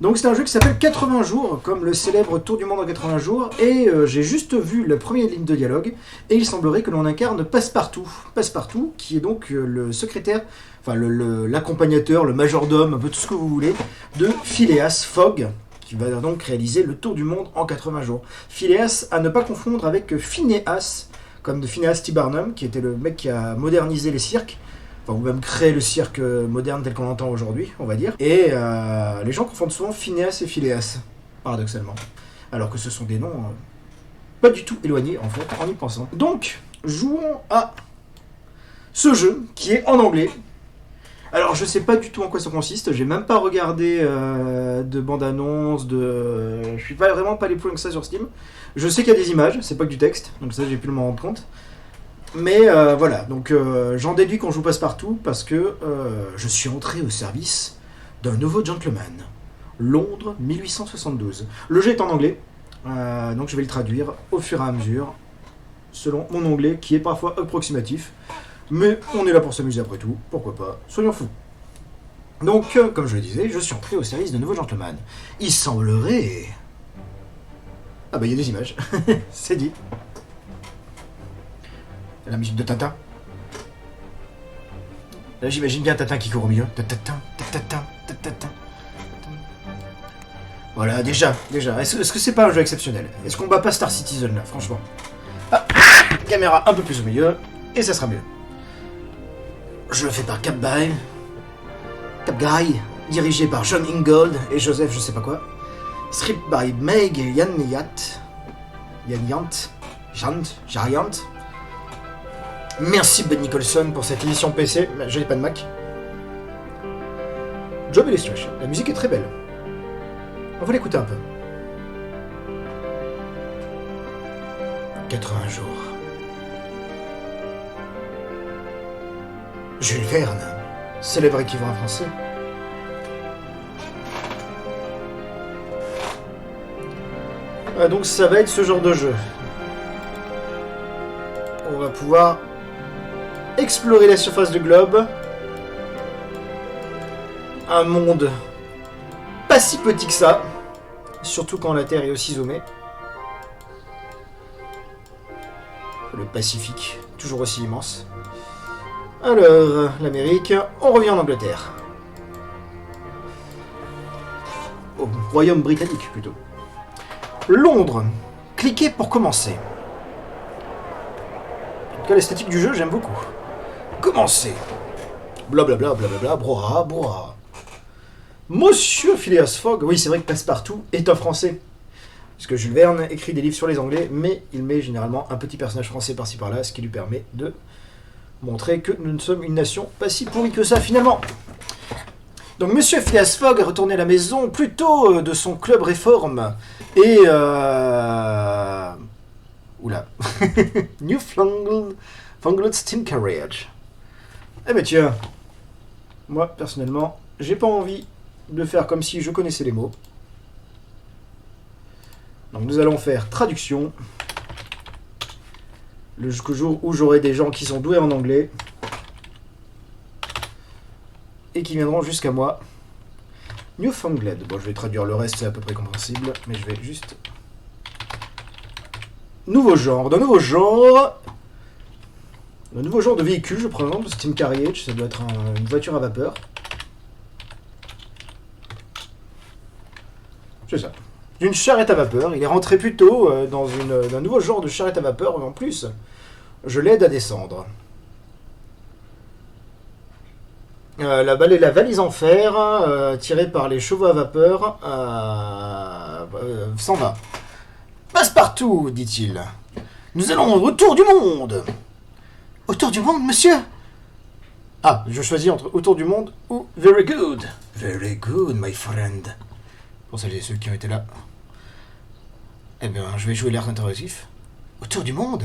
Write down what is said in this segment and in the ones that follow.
Donc c'est un jeu qui s'appelle 80 jours, comme le célèbre Tour du monde en 80 jours, et j'ai juste vu la première ligne de dialogue, et il semblerait que l'on incarne Passepartout. Passepartout, qui est donc le secrétaire, enfin l'accompagnateur, le majordome, un peu tout ce que vous voulez, de Phileas Fogg, qui va donc réaliser le Tour du monde en 80 jours. Phileas, à ne pas confondre avec Phineas, comme de Phineas T. Barnum, qui était le mec qui a modernisé les cirques, enfin, ou même créer le cirque moderne tel qu'on l'entend aujourd'hui, on va dire. Et les gens confondent souvent Phineas et Phileas, paradoxalement. Alors que ce sont des noms pas du tout éloignés, en fait, en y pensant. Donc, jouons à ce jeu, qui est en anglais. Alors, je sais pas du tout en quoi ça consiste, j'ai même pas regardé de bande-annonce, je suis vraiment pas allé plus loin que ça sur Steam. Je sais qu'il y a des images, c'est pas que du texte, donc ça j'ai pu m'en rendre compte. Mais voilà, donc j'en déduis qu'on joue Passepartout parce que je suis entré au service d'un nouveau gentleman. Londres 1872. Le jeu est en anglais, donc je vais le traduire au fur et à mesure, selon mon anglais qui est parfois approximatif. Mais on est là pour s'amuser après tout, pourquoi pas, soyons fous. Donc, comme je le disais, je suis entré au service d'un nouveau gentleman. Il semblerait... Ah bah il y a des images, c'est dit. La musique de Tintin. Là, j'imagine bien Tintin qui court au milieu. Voilà, déjà. Est-ce que c'est pas un jeu exceptionnel? Est-ce qu'on bat pas Star Citizen là, franchement? Ah, caméra un peu plus au milieu, et ça sera mieux. Je le fais par Cap Guy, dirigé par John Ingold et Joseph je sais pas quoi. Script by Meg Jariant. Merci Ben Nicholson pour cette édition PC, je n'ai pas de Mac. Job Illustration, la musique est très belle. On va l'écouter un peu. 80 jours. Jules Verne, célèbre écrivain français. Donc ça va être ce genre de jeu. On va pouvoir explorer la surface du globe. Un monde pas si petit que ça, surtout quand la Terre est aussi zoomée. Le Pacifique, toujours aussi immense. Alors, l'Amérique, on revient en Angleterre. Au Royaume britannique, plutôt. Londres. Cliquez pour commencer. En tout cas, l'esthétique du jeu, j'aime beaucoup. Commencer. Blablabla, blablabla, broha, broha. Monsieur Phileas Fogg. Oui, c'est vrai que Passepartout est un Français. Parce que Jules Verne écrit des livres sur les Anglais, mais il met généralement un petit personnage français par-ci par-là, ce qui lui permet de montrer que nous ne sommes une nation pas si pourrie que ça, finalement. Donc, Monsieur Phileas Fogg est retourné à la maison plus tôt de son club réforme. Et oula. Newfoundland Steam Carriage. Eh ben tiens, moi, personnellement, j'ai pas envie de faire comme si je connaissais les mots. Donc nous allons faire traduction. Le jour où j'aurai des gens qui sont doués en anglais et qui viendront jusqu'à moi. Newfoundland. Bon, je vais traduire le reste, c'est à peu près compréhensible, mais je vais juste... Nouveau genre. D'un nouveau genre... Un nouveau genre de véhicule, je prends l'exemple, Steam Carriage, ça doit être une voiture à vapeur. C'est ça. D'une charrette à vapeur. Il est rentré plus tôt dans un nouveau genre de charrette à vapeur, mais en plus, je l'aide à descendre. La valise en fer, tirée par les chevaux à vapeur, s'en va. Passepartout, dit-il. Nous allons au tour du monde. Autour du monde, monsieur? Ah, je choisis entre autour du monde ou very good. Very good, my friend. Pour celles et ceux qui ont été là. Eh bien, je vais jouer l'air interrogatif. Autour du monde?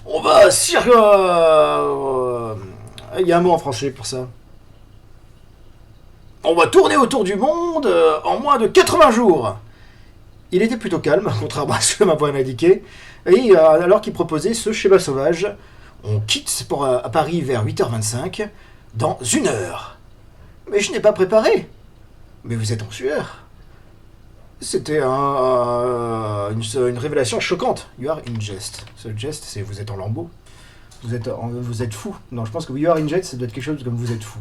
On va il y a un mot en français pour ça. On va tourner autour du monde en moins de 80 jours. Il était plutôt calme, contrairement à ce que ma voix m'indiquait. Et alors qu'il proposait ce schéma sauvage, on quitte pour à Paris vers 8h25 dans 1 heure. Mais je n'ai pas préparé. Mais vous êtes en sueur. C'était une révélation choquante. You are in jest. Ce geste, c'est vous êtes en lambeaux. Vous êtes fou. Non, je pense que you are in jest, ça doit être quelque chose comme vous êtes fou.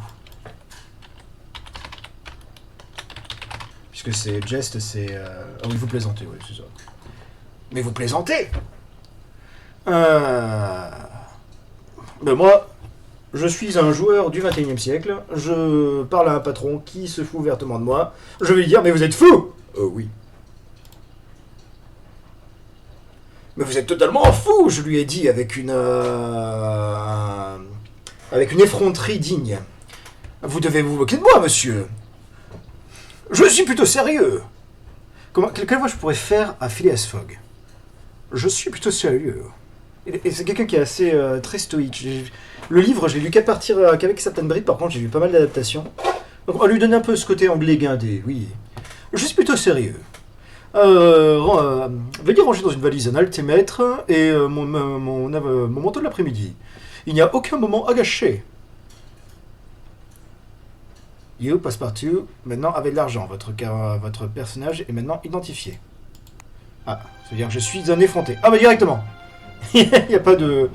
Puisque c'est geste, c'est... Ah oui, vous plaisantez, oui, c'est ça. Mais vous plaisantez. Mais moi, je suis un joueur du 21e siècle. Je parle à un patron qui se fout ouvertement de moi. Je vais lui dire, mais vous êtes fou. Oui. Mais vous êtes totalement fou, je lui ai dit avec une effronterie digne. Vous devez vous moquer de moi, monsieur. Je suis plutôt sérieux. Quelle voix je pourrais faire à Phileas Fogg? Je suis plutôt sérieux. Et c'est quelqu'un qui est assez très stoïque. Le livre, je l'ai lu qu'avec certaines brides, par contre, j'ai lu pas mal d'adaptations. Donc on va lui donner un peu ce côté anglais guindé, oui. Je suis plutôt sérieux. Veuillez ranger dans une valise un altimètre et mon manteau de l'après-midi. Il n'y a aucun moment à gâcher. You, Passepartout, maintenant avec de l'argent. Votre personnage est maintenant identifié. Ah, ça veut dire que je suis un effronté. Ah bah directement. Il n'y a pas de...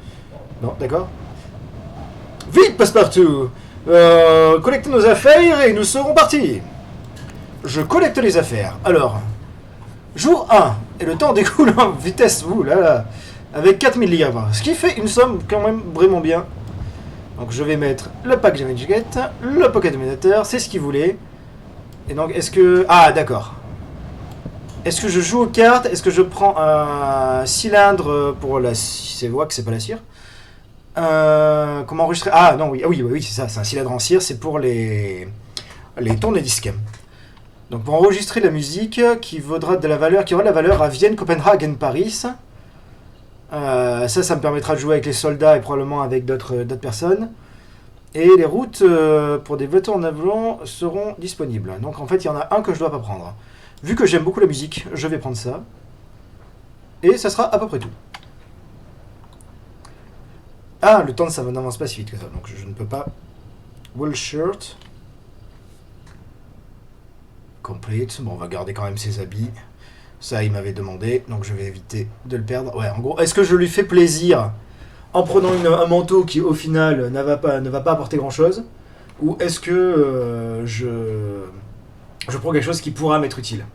Non, d'accord. Vite, Passepartout. Collectez nos affaires et nous serons partis. Je collecte les affaires. Alors, jour 1. Et le temps découle en vitesse, avec 4000 livres. Ce qui fait une somme quand même vraiment bien. Donc je vais mettre le pack Jacket, le Pocket Dominator, c'est ce qu'il voulait. Et donc est-ce que... Ah d'accord. Est-ce que je joue aux cartes? Est-ce que je prends un cylindre pour la... C'est vrai que c'est pas la cire. Comment enregistrer? Ah non, oui, c'est ça, c'est un cylindre en cire, c'est pour les tourne-disques. Donc pour enregistrer la musique qui aura de la valeur à Vienne, Copenhague, Paris. Ça me permettra de jouer avec les soldats et probablement avec d'autres personnes. Et les routes pour des voitures en avion seront disponibles. Donc en fait, il y en a un que je dois pas prendre. Vu que j'aime beaucoup la musique, je vais prendre ça. Et ça sera à peu près tout. Ah, le temps, ça n'avance pas si vite que ça. Donc je ne peux pas... Wool shirt. Complete. Bon, on va garder quand même ses habits. Ça, il m'avait demandé, donc je vais éviter de le perdre. Ouais, en gros, est-ce que je lui fais plaisir en prenant un manteau qui, au final, ne va pas apporter grand-chose? Ou est-ce que je prends quelque chose qui pourra m'être utile?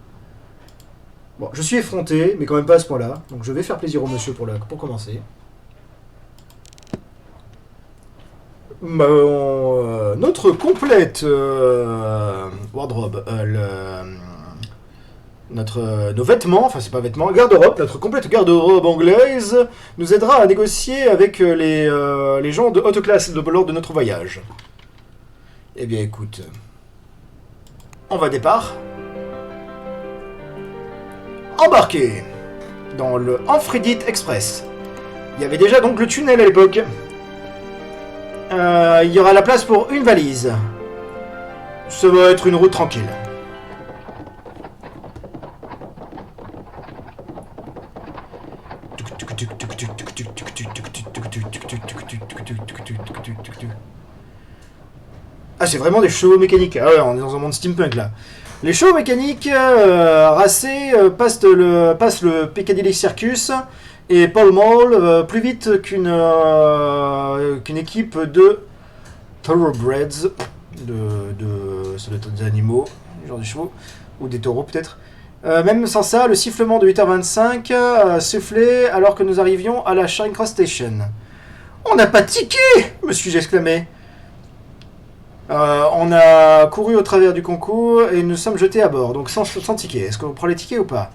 Bon, je suis effronté, mais quand même pas à ce point-là. Donc je vais faire plaisir au monsieur pour commencer. Notre complète wardrobe, nos vêtements, enfin c'est pas vêtements, garde-robe, notre complète garde-robe anglaise nous aidera à négocier avec les gens de haute classe lors de notre voyage. Eh bien écoute, on va départ. Embarqué dans le Amphitrite Express. Il y avait déjà donc le tunnel à l'époque. Il y aura la place pour une valise. Ça va être une route tranquille. Ah, c'est vraiment des chevaux mécaniques. Ah ouais, on est dans un monde steampunk là. Les chevaux mécaniques racés passent le Piccadilly Circus et Pall Mall plus vite qu'une équipe de thoroughbreds, ça doit être des animaux, genre des chevaux, ou des taureaux peut-être. Même sans ça, le sifflement de 8h25 sifflait alors que nous arrivions à la Charing Cross Station. On n'a pas de ticket, me suis-je exclamé. On a couru au travers du concours et nous sommes jetés à bord, donc sans ticket. Est-ce qu'on prend les tickets ou pas?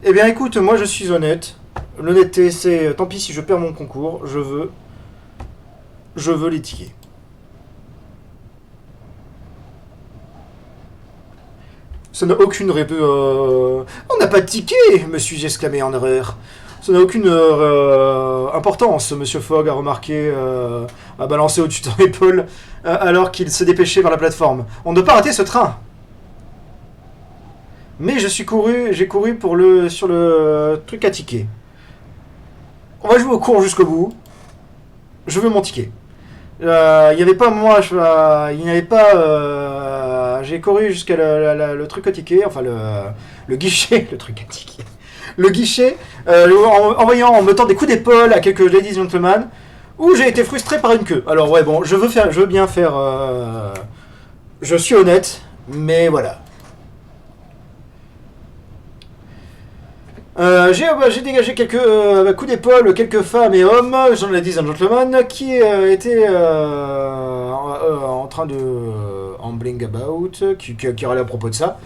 Eh bien écoute, moi je suis honnête. L'honnêteté, c'est tant pis si je perds mon concours, je veux les tickets. Ça n'a aucune On n'a pas de ticket, me suis-je exclamé en erreur. Ça n'a aucune importance, monsieur Fogg a remarqué, a balancé au-dessus de son épaule, alors qu'il se dépêchait vers la plateforme. On ne doit pas rater ce train. Mais j'ai couru sur le truc à ticket. On va jouer au cours jusqu'au bout. Je veux mon ticket. Il n'y avait pas moi, il n'y avait pas. J'ai couru jusqu'à le truc à ticket, enfin le guichet, le truc à ticket. Le guichet, en mettant des coups d'épaule à quelques ladies and gentlemen, où j'ai été frustré par une queue. Alors ouais, bon, je veux bien faire. Je suis honnête, mais voilà. J'ai dégagé quelques coups d'épaule, quelques femmes et hommes, ladies and gentlemen, qui étaient en train de ambling about, qui râlaient à propos de ça.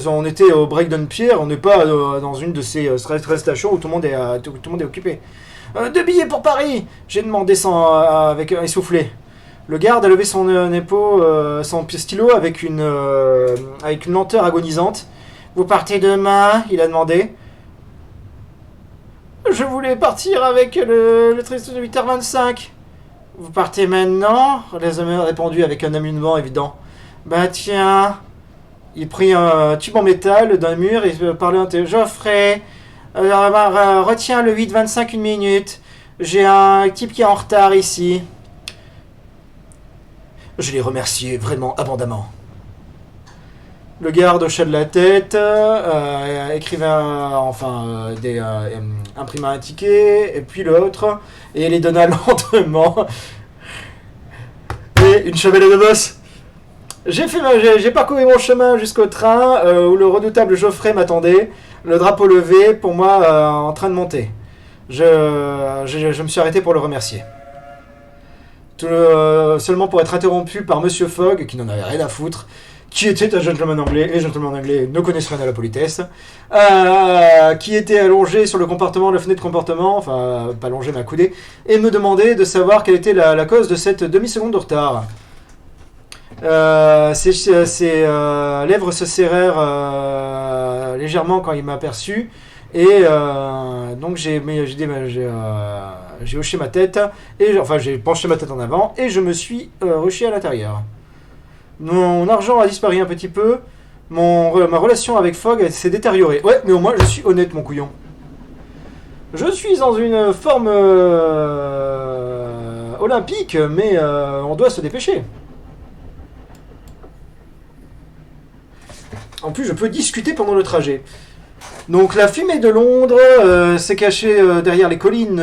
On était au Breakdown Pier, on n'est pas dans une de ces stations où tout le monde est occupé. 2 billets pour Paris, j'ai demandé avec essoufflé. Le garde a levé son son stylo avec une lenteur agonisante. Vous partez demain, il a demandé. Je voulais partir avec le train de 8h25. Vous partez maintenant, les hommes ont répondu avec un amusement évident. Bah tiens, il prit un tube en métal d'un mur et parlait un téléphone. Geoffrey, retiens le 8h25 une minute. J'ai un type qui est en retard ici. Je l'ai remercié vraiment abondamment. Le garde hocha de la tête, écrivait imprimait un ticket, et puis l'autre, et les donna lentement. Et une chamelle de bosse. J'ai parcouru mon chemin jusqu'au train où le redoutable Geoffrey m'attendait, le drapeau levé pour moi en train de monter. Je me suis arrêté pour le remercier. Seulement pour être interrompu par Monsieur Fogg, qui n'en avait rien à foutre, qui était un gentleman anglais, et les gentlemen anglais ne connaissent rien à la politesse, qui était allongé sur la fenêtre de comportement, enfin pas allongé mais accoudé, et me demandait de savoir quelle était la cause de cette demi-seconde de retard. Ses lèvres se serrèrent légèrement quand il m'a aperçu, et donc j'ai hoché ma tête, j'ai penché ma tête en avant, et je me suis rushé à l'intérieur. Mon argent a disparu un petit peu. Ma relation avec Fogg s'est détériorée. Ouais, mais au moins je suis honnête, mon couillon. Je suis dans une forme olympique, mais on doit se dépêcher. En plus, je peux discuter pendant le trajet. Donc la fumée de Londres s'est cachée derrière les collines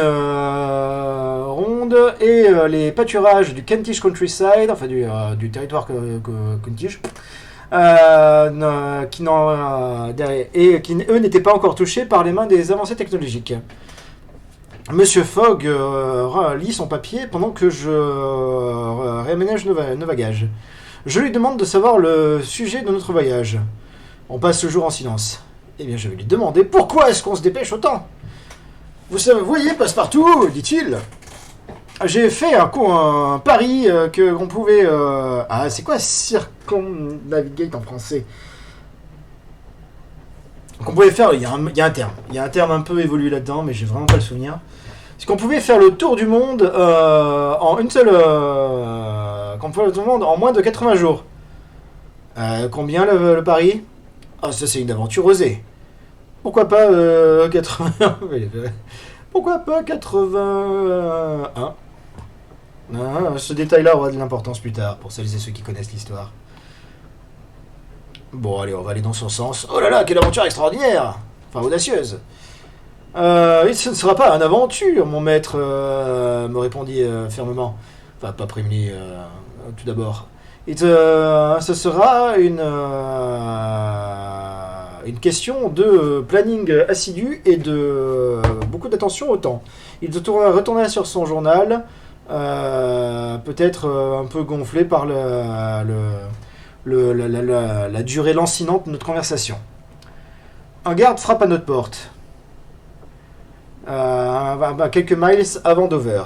rondes et les pâturages du Kentish Countryside, enfin du territoire Kentish, qui eux n'étaient pas encore touchés par les mains des avancées technologiques. Monsieur Fogg lit son papier pendant que je réaménage nos bagages. Je lui demande de savoir le sujet de notre voyage. On passe le jour en silence. Eh bien, je vais lui demander pourquoi est-ce qu'on se dépêche autant. Vous voyez, Passepartout, dit-il. J'ai fait un pari qu'on pouvait... c'est quoi circumnavigate en français? Qu'on pouvait faire... Il y a un terme. Il y a un terme un peu évolué là-dedans, mais j'ai vraiment pas le souvenir. C'est qu'on pouvait faire le tour du monde en une seule... qu'on pouvait faire le tour du monde en moins de 80 jours. Combien le pari? Ah, ça c'est une aventure osée. Pourquoi pas 80... Pourquoi pas 81? Ce détail-là aura de l'importance plus tard, pour celles et ceux qui connaissent l'histoire. Bon, allez, on va aller dans son sens. Oh là là, quelle aventure extraordinaire! Enfin, audacieuse. Ce ne sera pas une aventure, mon maître, me répondit fermement. Enfin, pas prévenu, tout d'abord. Ce sera une question de planning assidu et de beaucoup d'attention au temps. Il retourna sur son journal, peut-être un peu gonflé par la durée lancinante de notre conversation. Un garde frappe à notre porte, quelques miles avant Dover.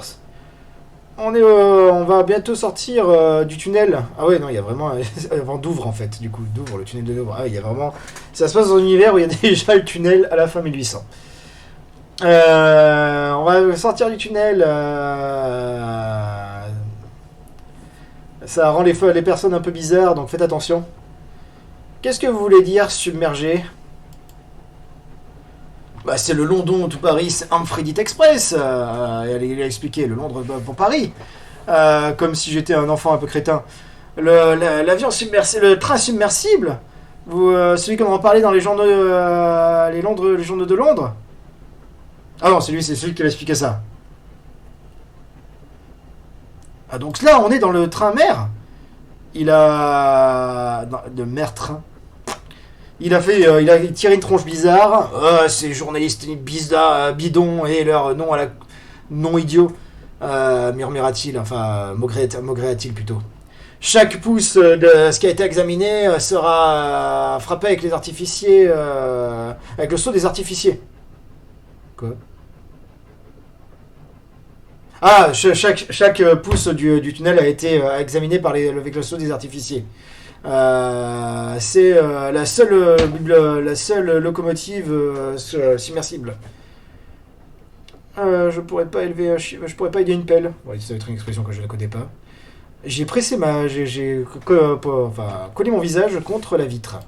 On va bientôt sortir du tunnel. Ah ouais, non, il y a vraiment... avant Douvres, en fait, du coup. Douvres, le tunnel de Douvres. Ah, il y a vraiment... Ça se passe dans un univers où il y a déjà le tunnel à la fin 1800. On va sortir du tunnel. Ça rend les personnes un peu bizarres, donc faites attention. Qu'est-ce que vous voulez dire, submergé? Bah, c'est le London to Paris Amfredit Express. Il a expliqué le Londres pour Paris. Comme si j'étais un enfant un peu crétin. L'avion submersible, le train submersible. Celui qu'on en parlait dans les journaux, les journaux de Londres. Ah non, c'est celui qui va expliquer ça. Ah donc là, on est dans le train mer. Il a... de mer-train. Il a tiré une tronche bizarre. Ces journalistes bizarres, bidons et leur nom à la... nom idiot. Murmura-t-il, enfin, maugréa-t-il plutôt. Chaque pouce de ce qui a été examiné sera frappé avec les artificiers, avec le sceau des artificiers. Quoi? Ah, chaque pouce du tunnel a été examiné avec le sceau des artificiers. C'est la seule locomotive submersible. Je pourrais pas aider une pelle. Ouais, ça va être une expression que je ne connais pas. J'ai pressé j'ai collé mon visage contre la vitre.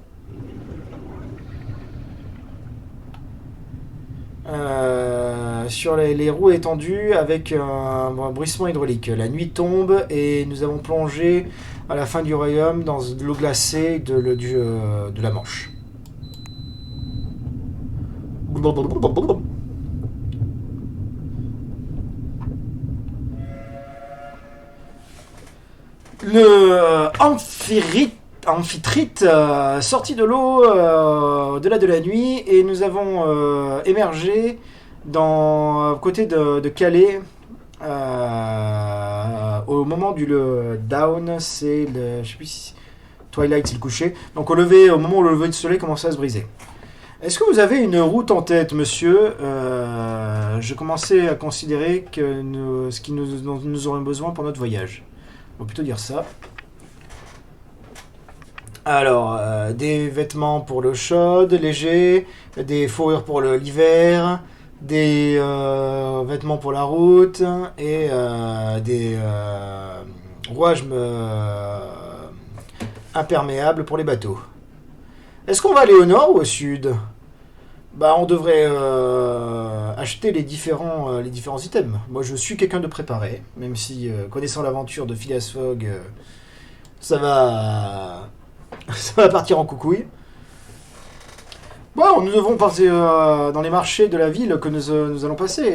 Sur les roues étendues avec un bruissement hydraulique. La nuit tombe et nous avons plongé à la fin du royaume dans de l'eau glacée de la Manche. Le amphitrite sorti de l'eau au-delà de la nuit et nous avons émergé côté de Calais au moment du down, c'est le, je sais plus si Twilight c'est le coucher, donc au moment où le lever du soleil commençait à se briser. Est-ce que vous avez une route en tête, monsieur? Je commençais à considérer que dont nous aurions besoin pour notre voyage. On va plutôt dire ça. Alors, des vêtements pour l'eau chaude, légers, des fourrures pour l'hiver, des vêtements pour la route et des rouages imperméables pour les bateaux. Est-ce qu'on va aller au nord ou au sud? Bah, on devrait acheter les différents items. Moi, je suis quelqu'un de préparé, même si, connaissant l'aventure de Phileas Fogg, ça va partir en coucouille. Bon, nous devons passer dans les marchés de la ville que nous allons passer.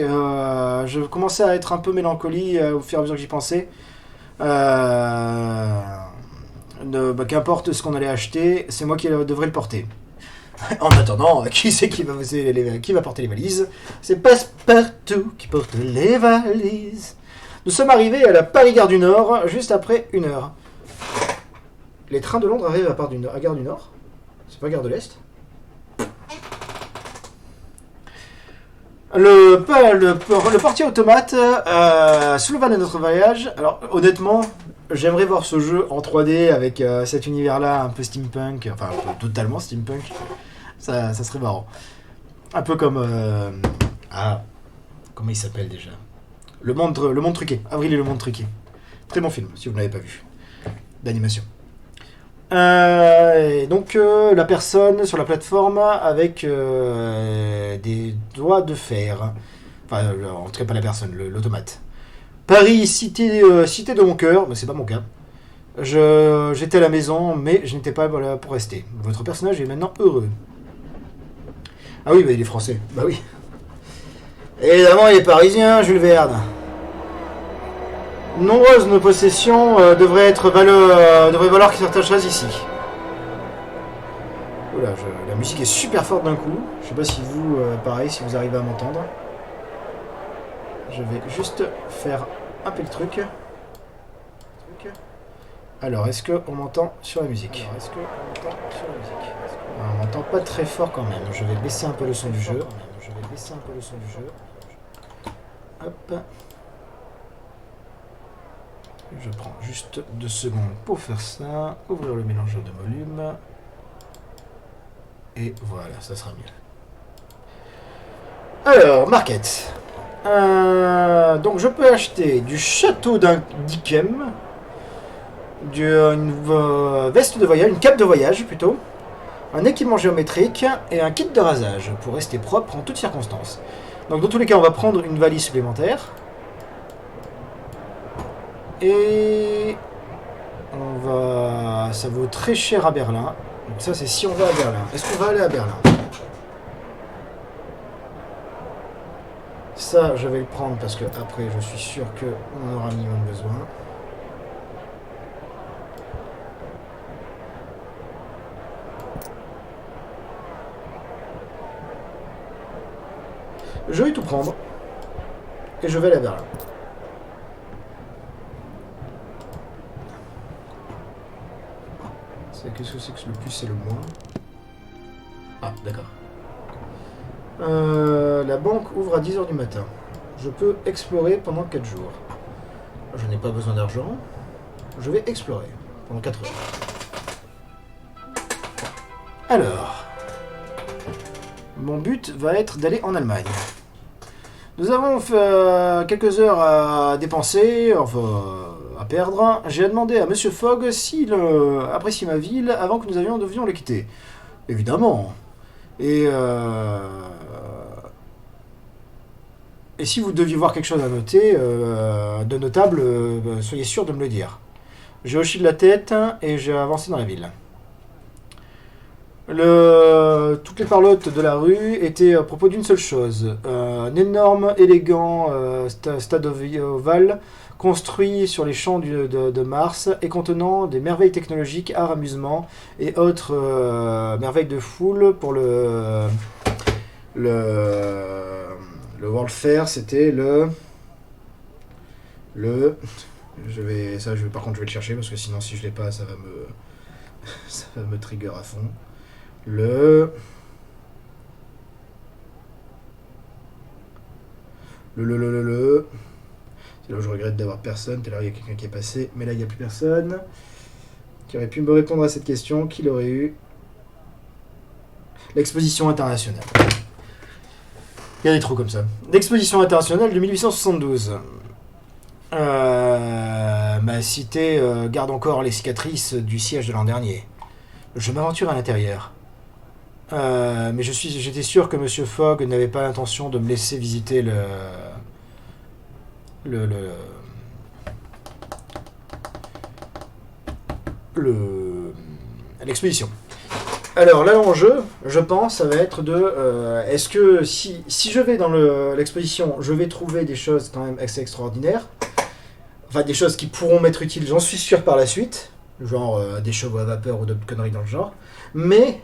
Je commençais à être un peu mélancolique au fur et à mesure que j'y pensais. Qu'importe ce qu'on allait acheter, c'est moi qui devrais le porter. En attendant, qui c'est qui va porter les valises? C'est Passepartout qui porte les valises. Nous sommes arrivés à la Paris-Gare du Nord, juste après 1 heure. Les trains de Londres arrivent à Gare du Nord? C'est pas Gare de l'Est? Le portier automate souleva notre voyage. Alors, honnêtement, j'aimerais voir ce jeu en 3D avec cet univers-là un peu steampunk, enfin totalement steampunk. Ça serait marrant. Un peu comme... comment il s'appelle déjà? Le monde truqué. Avril et le monde truqué. Très bon film, si vous ne l'avez pas vu. D'animation. Et donc, la personne sur la plateforme avec des doigts de fer. Enfin, en tout cas, pas la personne, l'automate. Paris, cité de mon cœur, mais c'est pas mon cas. J'étais à la maison, mais je n'étais pas là pour rester. Votre personnage est maintenant heureux. Ah oui, bah, il est français. Bah oui. Évidemment, il est parisien, Jules Verne. Nombreuses nos possessions devraient valoir certaines choses ici. Oula, la musique est super forte d'un coup. Je sais pas si vous, pareil, si vous arrivez à m'entendre. Je vais juste faire un peu le truc. Alors, est-ce qu'on m'entend sur la musique? On m'entend pas très fort quand même. Je vais baisser un peu le son du jeu. Hop. Je prends juste 2 secondes pour faire ça. Ouvrir le mélangeur de volume. Et voilà, ça sera mieux. Alors, market. Donc je peux acheter du château d'Ikem, une veste de voyage, une cape de voyage plutôt, un équipement géométrique et un kit de rasage pour rester propre en toutes circonstances. Donc dans tous les cas, on va prendre une valise supplémentaire. Et ça vaut très cher à Berlin. Donc ça, c'est si on va à Berlin. Est-ce qu'on va aller à Berlin? Ça, je vais le prendre parce que après, je suis sûr qu'on aura un minimum besoin. Je vais tout prendre. Et je vais aller à Berlin. Qu'est-ce que c'est que le plus et le moins? Ah, d'accord. La banque ouvre à 10h du matin. Je peux explorer pendant 4 jours. Je n'ai pas besoin d'argent. Je vais explorer pendant 4 heures. Alors, mon but va être d'aller en Allemagne. Nous avons fait quelques heures à dépenser, enfin à perdre. J'ai demandé à Monsieur Fogg s'il apprécie ma ville avant que nous devions la quitter. Évidemment. Et si vous deviez voir quelque chose à noter de notable, soyez sûr de me le dire. J'ai hoché de la tête et j'ai avancé dans la ville. Toutes les parlottes de la rue étaient à propos d'une seule chose. Un énorme, élégant stade ovale construit sur les champs de Mars et contenant des merveilles technologiques, arts, amusements et autres merveilles de foule pour le World Fair. C'était par contre je vais le chercher parce que sinon si je l'ai pas ça va me trigger à fond. C'est là où je regrette d'avoir personne. Tout à l'heure, il y a quelqu'un qui est passé, mais là, il n'y a plus personne qui aurait pu me répondre à cette question. Qui l'aurait eu? L'exposition internationale. Il y a des trous comme ça. L'exposition internationale de 1872. Ma cité garde encore les cicatrices du siège de l'an dernier. Je m'aventure à l'intérieur. Mais j'étais sûr que Monsieur Fogg n'avait pas l'intention de me laisser visiter l'exposition. Alors là, l'enjeu, je pense, ça va être est-ce que si je vais dans l'exposition, je vais trouver des choses quand même assez extraordinaires, enfin des choses qui pourront m'être utiles, j'en suis sûr par la suite, genre des chevaux à vapeur ou d'autres conneries dans le genre, mais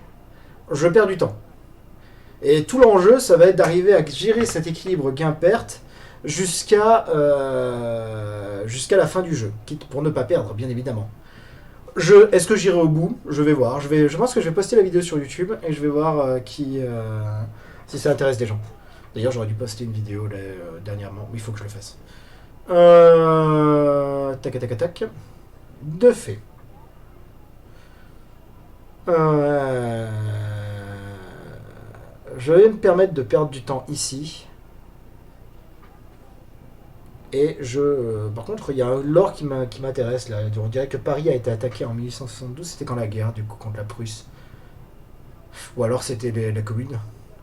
je perds du temps. Et tout l'enjeu, ça va être d'arriver à gérer cet équilibre gain-perte jusqu'à la fin du jeu, quitte pour ne pas perdre, bien évidemment. Est-ce que j'irai au bout? Je vais voir. Je pense que je vais poster la vidéo sur YouTube et je vais voir si ça intéresse des gens. D'ailleurs, j'aurais dû poster une vidéo là, dernièrement, mais il faut que je le fasse. Tac. De fait. Je vais me permettre de perdre du temps ici. Et par contre, il y a un lore qui m'intéresse là. On dirait que Paris a été attaqué en 1872. C'était quand la guerre, du coup, contre la Prusse? Ou alors c'était la Commune.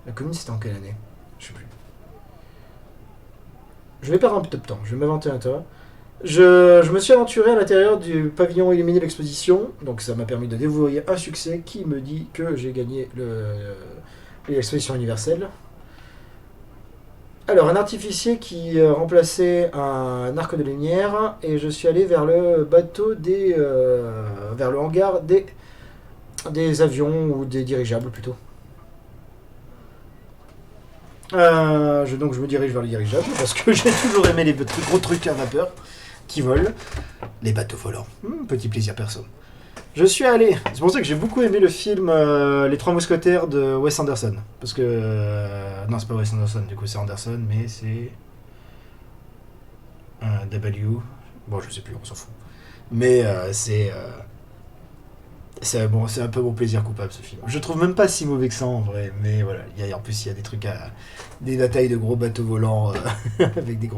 La Commune, c'était en quelle année? Je sais plus. Je vais perdre un peu de temps. Je vais m'inventer un tas. Je me suis aventuré à l'intérieur du pavillon illuminé de l'exposition. Donc ça m'a permis de dévorer un succès qui me dit que j'ai gagné l'exposition universelle. Alors, un artificier qui remplaçait un arc de lumière, et je suis allé vers le bateau vers le hangar des avions, ou des dirigeables plutôt. Donc je me dirige vers les dirigeables, parce que j'ai toujours aimé les gros trucs à vapeur qui volent. Les bateaux volants. Petit plaisir perso. Je suis allé. C'est pour ça que j'ai beaucoup aimé le film Les Trois Mousquetaires de Wes Anderson. Parce que. Non, c'est pas Wes Anderson, du coup, c'est Anderson, mais c'est. W. Bon, je sais plus, on s'en fout. Mais c'est un peu mon plaisir coupable, ce film. Je trouve même pas si mauvais que ça en vrai, mais voilà. En plus, il y a des trucs des batailles de gros bateaux volants avec des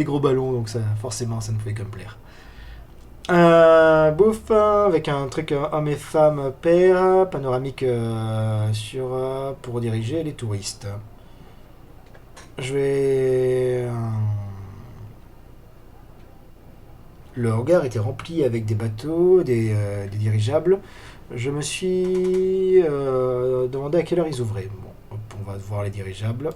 gros ballons, donc ça, forcément, ça ne pouvait que me plaire. Bouffe avec un truc homme et femme pair, panoramique pour diriger les touristes. Je vais. Le hangar était rempli avec des bateaux, des dirigeables. Je me suis demandé à quelle heure ils ouvraient. Bon, hop, on va voir les dirigeables.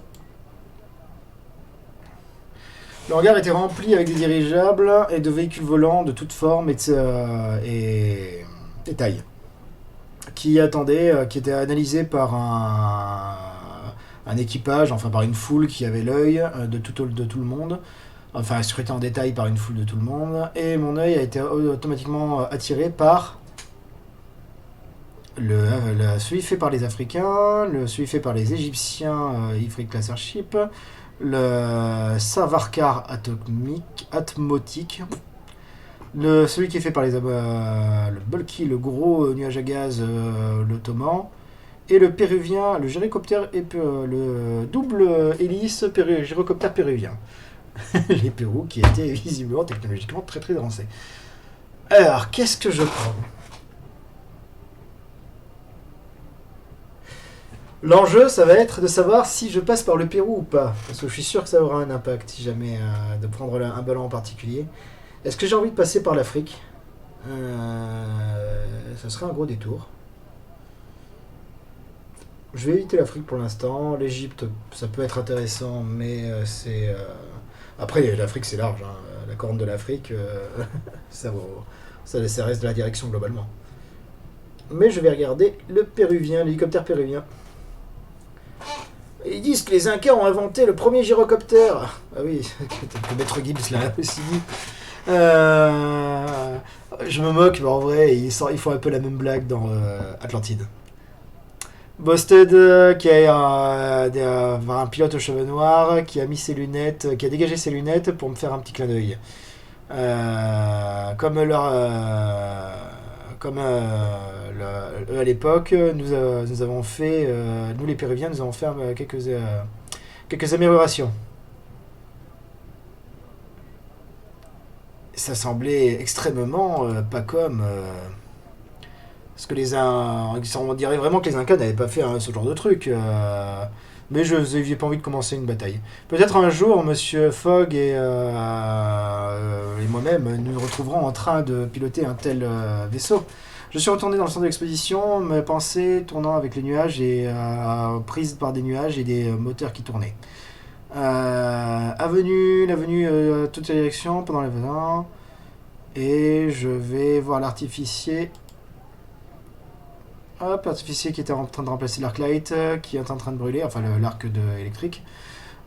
Le hangar était rempli avec des dirigeables et de véhicules volants de toutes formes et tailles, qui attendaient, qui étaient analysés par un équipage, enfin par une foule qui avait l'œil de tout le monde, enfin scruté en détail par une foule de tout le monde, et mon œil a été automatiquement attiré par celui fait par les Africains, celui fait par les Égyptiens, Ifrit Class Airship, le Savarkar Atmotique, celui qui est fait par le Bulky, le gros nuage à gaz, l'Ottoman, et le péruvien, le gyrocoptère, le double hélice gyrocoptère péruvien. Les Pérous qui étaient visiblement technologiquement très très avancés. Alors, qu'est-ce que je prends? L'enjeu, ça va être de savoir si je passe par le Pérou ou pas. Parce que je suis sûr que ça aura un impact si jamais de prendre un ballon en particulier. Est-ce que j'ai envie de passer par l'Afrique? Ça serait un gros détour. Je vais éviter l'Afrique pour l'instant. L'Égypte, ça peut être intéressant, mais c'est... Après, l'Afrique, c'est large. Hein. La corne de l'Afrique, ça reste de la direction globalement. Mais je vais regarder l'hélicoptère péruvien. Ils disent que les Incas ont inventé le premier gyrocoptère. Ah oui, que Maître Gibbs l'a aussi dit. Je me moque, mais en vrai, ils font un peu la même blague dans Atlantide. Bosted, qui a un pilote aux cheveux noirs, qui a mis ses lunettes, qui a dégagé ses lunettes pour me faire un petit clin d'œil. Eux à l'époque, nous avons fait, nous les Péruviens, nous avons fait quelques améliorations. Ça semblait extrêmement pas comme... parce que on dirait vraiment que les Incas n'avaient pas fait ce genre de truc. Mais je n'avais pas envie de commencer une bataille. Peut-être un jour, Monsieur Fogg et moi-même nous retrouverons en train de piloter un tel vaisseau. Je suis retourné dans le centre d'exposition, mes pensées tournant avec les nuages et prises par des nuages et des moteurs qui tournaient. L'avenue, toutes les directions pendant les vents. Et je vais voir l'artificier. Hop, l'artificier qui était en train de remplacer l'arc-light, qui est en train de brûler, enfin l'arc électrique.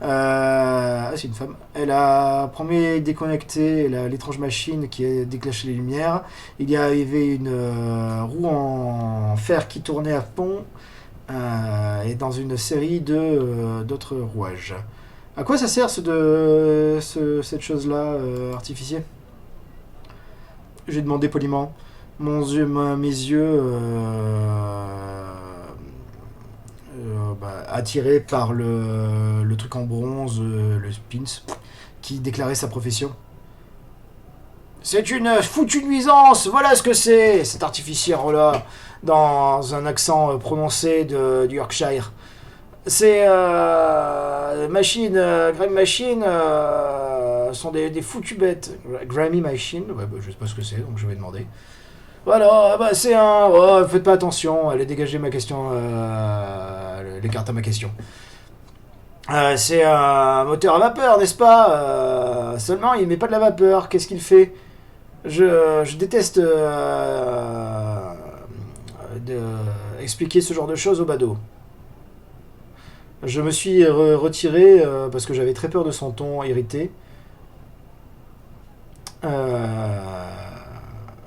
C'est une femme. Elle a promis de déconnecter l'étrange machine qui a déclenché les lumières. Il y avait une roue en fer qui tournait à fond et dans une série d'autres rouages. À quoi ça sert cette chose-là, artificier? J'ai demandé poliment. Mes yeux attirés par le truc en bronze, le Spins, qui déclarait sa profession. C'est une foutue nuisance, voilà ce que c'est, cet artificier-là, dans un accent prononcé du Yorkshire. Ces machines, Grammy Machine, sont des foutues bêtes. Grammy Machine, ouais, je sais pas ce que c'est, donc je vais demander. Voilà, c'est un... Oh, faites pas attention, elle a dégagé ma question, l'écarte à ma question. C'est un moteur à vapeur, n'est-ce pas? Seulement, il met pas de la vapeur. Qu'est-ce qu'il fait? Je déteste expliquer ce genre de choses au badaud. Je me suis retiré parce que j'avais très peur de son ton irrité.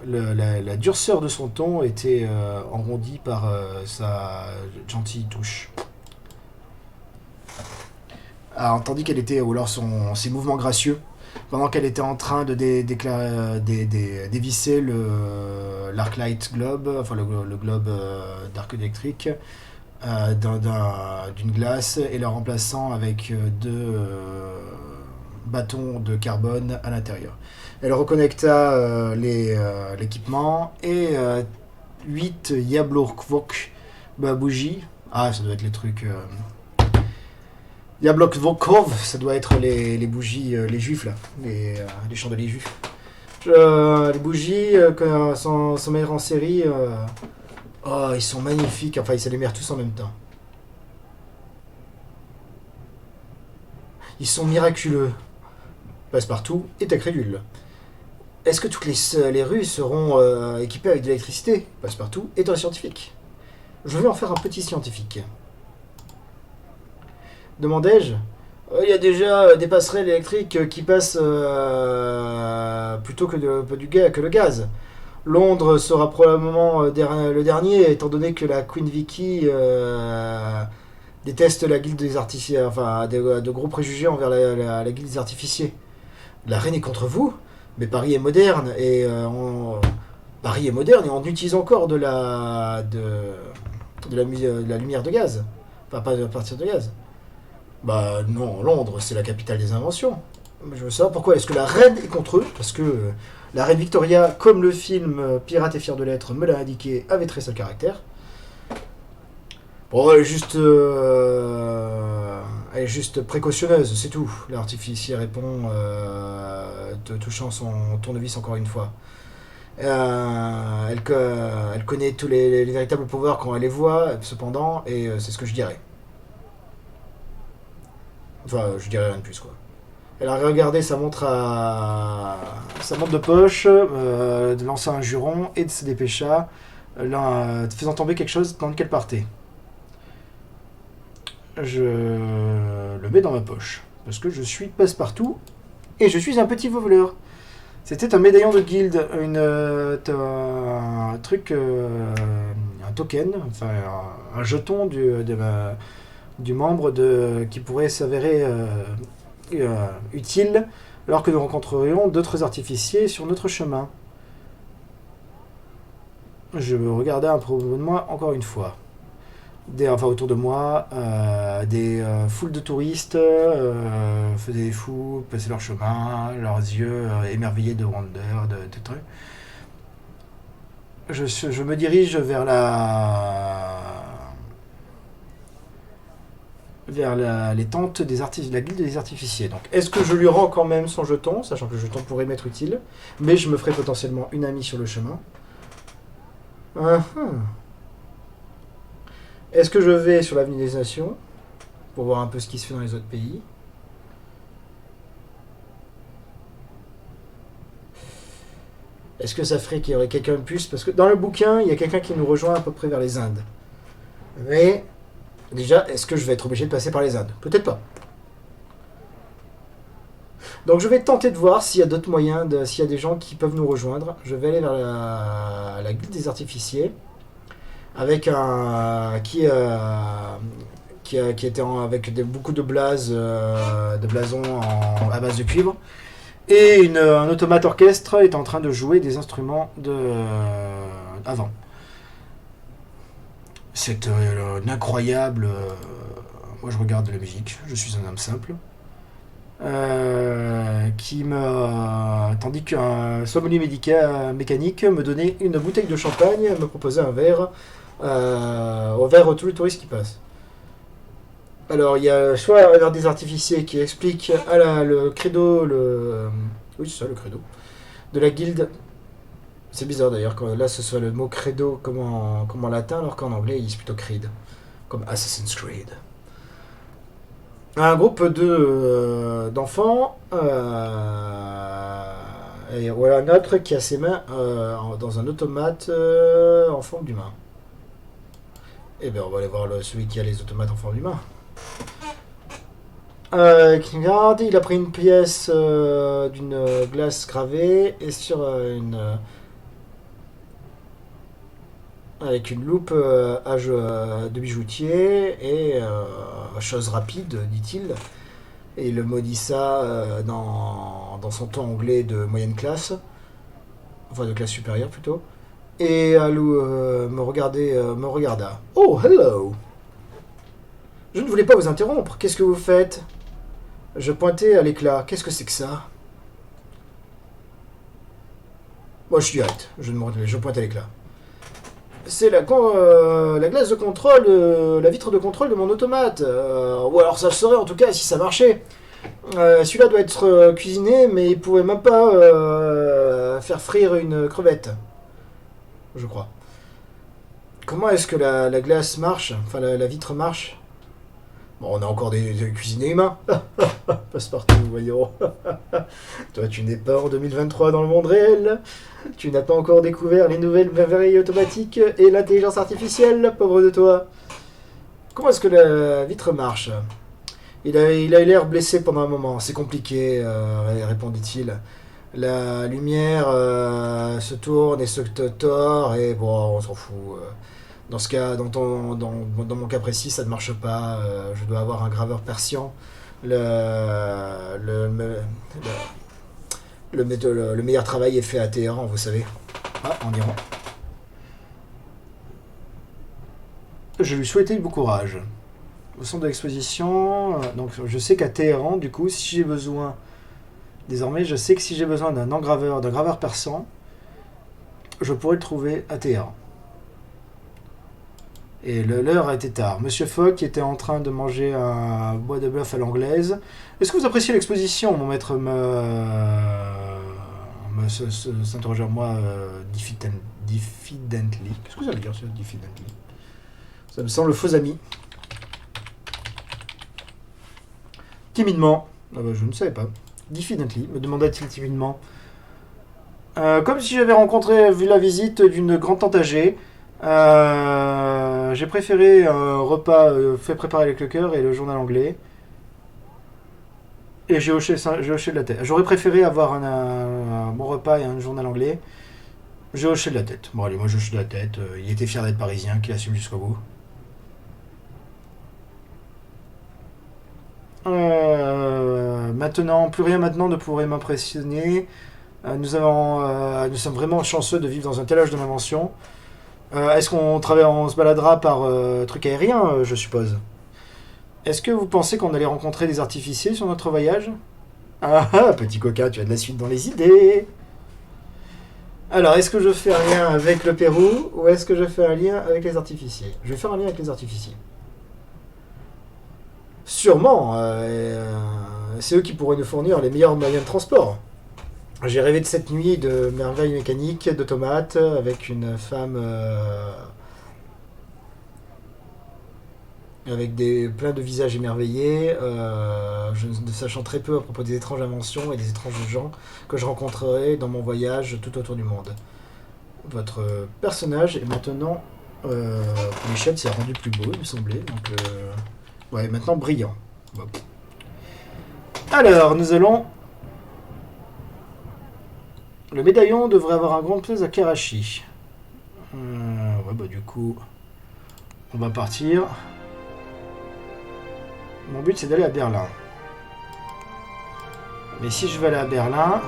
La durceur de son ton était enrondie par sa gentille touche. Alors, tandis qu'elle était, ou alors ses mouvements gracieux, pendant qu'elle était en train de dévisser l'arc-light globe, enfin le globe d'arc électrique, d'une glace, et le remplaçant avec bâton de carbone à l'intérieur. Elle reconnecta l'équipement et 8 Yablokvok bougies. Ah, ça doit être les trucs. Yablokvokov, ça doit être les bougies, les juifs là, les chandeliers juifs. Les bougies que sont mettre en série. Oh, ils sont magnifiques. Enfin, ils s'allument tous en même temps. Ils sont miraculeux. Passepartout est incrédule. Est-ce que toutes les rues seront équipées avec de l'électricité? Passepartout est un scientifique. Je vais en faire un petit scientifique. Demandai-je. Il y a déjà des passerelles électriques qui passent plutôt que le gaz. Londres sera probablement le dernier, étant donné que la Queen Vicky déteste la guilde des artificiers, enfin, de gros préjugés envers la guilde des artificiers. La reine est contre vous, mais Paris est moderne et on utilise encore de la lumière de gaz. Enfin, pas à partir de gaz. Bah non, Londres, c'est la capitale des inventions. Je veux savoir pourquoi est-ce que la reine est contre eux, parce que la reine Victoria, comme le film Pirate et fier de l'être me l'a indiqué, avait très seul caractère. Bon, elle est juste précautionneuse, c'est tout. L'artificier répond, touchant son tournevis encore une fois. Elle connaît tous les véritables pouvoirs quand elle les voit, cependant, et c'est ce que je dirais. Enfin, je dirais rien de plus, quoi. Elle a regardé sa montre de poche, de lancer un juron et de se dépêcha, faisant tomber quelque chose dans lequel partait. Je le mets dans ma poche, parce que je suis passe-partout et je suis un petit voleur. C'était un médaillon de guilde, un truc, un token, enfin un jeton du membre qui pourrait s'avérer utile alors que nous rencontrerions d'autres artificiers sur notre chemin. Je me regardais un peu de moi encore une fois. Autour de moi, des foules de touristes faisaient des fous, passaient leur chemin, leurs yeux émerveillés de grandeur, de trucs. Je me dirige vers les tentes de la guilde des artificiers. Donc, est-ce que je lui rends quand même son jeton, sachant que le jeton pourrait m'être utile, mais je me ferai potentiellement une amie sur le chemin. Est-ce que je vais sur l'avenue des Nations pour voir un peu ce qui se fait dans les autres pays? Est-ce que ça ferait qu'il y aurait quelqu'un de plus? Parce que dans le bouquin, il y a quelqu'un qui nous rejoint à peu près vers les Indes. Mais déjà, est-ce que je vais être obligé de passer par les Indes? Peut-être pas. Donc je vais tenter de voir s'il y a d'autres moyens, s'il y a des gens qui peuvent nous rejoindre. Je vais aller vers la guilde des artificiers avec qui était avec beaucoup de blasons à base de cuivre. Et un automate orchestre est en train de jouer des instruments avant. C'est incroyable. Moi, je regarde de la musique. Je suis un homme simple. Tandis qu'un sommelier mécanique me donnait une bouteille de champagne, me proposait un verre au verre tous les touristes qui passent. Alors, il y a soit un verre des artificiers qui explique le credo, oui, c'est ça, le credo, de la guilde. C'est bizarre d'ailleurs, que là ce soit le mot credo comme en latin, alors qu'en anglais, il dit plutôt creed, comme Assassin's Creed. Un groupe d'enfants, et voilà un autre qui a ses mains dans un automate en forme d'humain. Et bien, on va aller voir celui qui a les automates en forme d'humain. Regarde, il a pris une pièce d'une glace gravée et sur avec une loupe de bijoutier et chose rapide, dit-il. Et il maudit ça dans son ton anglais de moyenne classe, enfin de classe supérieure plutôt. Et Alou me regarda. Oh, hello! Je ne voulais pas vous interrompre. Qu'est-ce que vous faites? Je pointais à l'éclat. Qu'est-ce que c'est que ça? Moi, je suis hâte. Je pointe à l'éclat. C'est la glace de contrôle, la vitre de contrôle de mon automate. Ou alors ça le serait en tout cas si ça marchait. Celui-là doit être cuisiné, mais il pouvait même pas faire frire une crevette, je crois. Comment est-ce que la glace marche? Enfin, la vitre marche? Bon, on a encore des cuisiniers humains. Passe-partout, voyons. Toi, tu n'es pas en 2023 dans le monde réel. Tu n'as pas encore découvert les nouvelles merveilles automatiques et l'intelligence artificielle, pauvre de toi. Comment est-ce que la vitre marche? Il a eu l'air blessé pendant un moment. C'est compliqué, répondit-il. La lumière se tourne et se tord, et bon, on s'en fout. Dans ce cas, dans mon cas précis, ça ne marche pas. Je dois avoir un graveur persian. Le meilleur travail est fait à Téhéran, vous savez. Ah, en Iran. Je lui souhaitais bon courage. Au centre de l'exposition, donc je sais qu'à Téhéran, du coup, si j'ai besoin... Désormais, je sais que si j'ai besoin d'un graveur persan, je pourrais le trouver à Téhéran. Et l'heure était tard. Monsieur Fogg, qui était en train de manger un bois de bœuf à l'anglaise. Est-ce que vous appréciez l'exposition? Mon maître s'interrogeait à moi diffidently. Qu'est-ce que ça veut dire, ça, diffidently? Ça me semble faux ami. Timidement. Ah bah, je ne savais pas. Diffidently, me demanda-t-il timidement. Comme si j'avais vu la visite d'une grande-tante âgée. J'ai préféré un repas fait préparer avec le cœur et le journal anglais. Et j'ai hoché de la tête. J'aurais préféré avoir un bon repas et un journal anglais. J'ai hoché de la tête. Bon allez, moi je hoche de la tête. Il était fier d'être parisien, qu'il assume jusqu'au bout. Maintenant, plus rien maintenant ne pourrait m'impressionner. Nous sommes vraiment chanceux de vivre dans un tel âge de l'invention. Est-ce on se baladera par truc aérien, je suppose? Est-ce que vous pensez qu'on allait rencontrer des artificiers sur notre voyage? Ah ah, petit coquin, tu as de la suite dans les idées. Alors, est-ce que je fais un lien avec le Pérou ou est-ce que je fais un lien avec les artificiers? Je vais faire un lien avec les artificiers. Sûrement, c'est eux qui pourraient nous fournir les meilleurs moyens de transport. J'ai rêvé de cette nuit de merveilles mécaniques, d'automates, avec une femme avec plein de visages émerveillés, ne sachant très peu à propos des étranges inventions et des étranges gens que je rencontrerai dans mon voyage tout autour du monde. Votre personnage est maintenant, pour l'échelle, s'est rendu plus beau, il me semblait. Donc, ouais, maintenant brillant. Bon. Alors, nous allons... Le médaillon devrait avoir un grand place à Karachi. Ouais, bah du coup, on va partir. Mon but, c'est d'aller à Berlin. Mais si je veux aller à Berlin...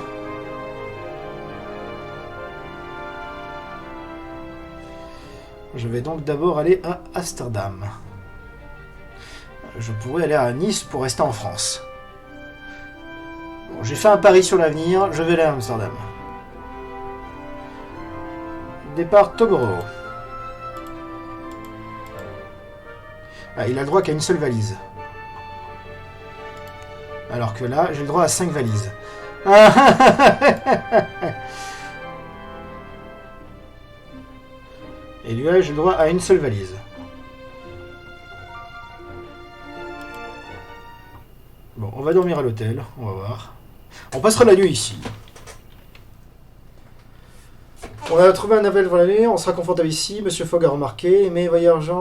Je vais donc d'abord aller à Amsterdam. Je pourrais aller à Nice pour rester en France. Bon, j'ai fait un pari sur l'avenir, je vais aller à Amsterdam. Départ Togoro. Ah, il a le droit qu'à une seule valise. Alors que là, j'ai le droit à 5 valises. Et lui, j'ai le droit à une seule valise. Bon, on va dormir à l'hôtel, on va voir. On passera la nuit ici. On a trouvé un appel pour la nuit, on sera confortable ici. Monsieur Fogg a remarqué, mais voyager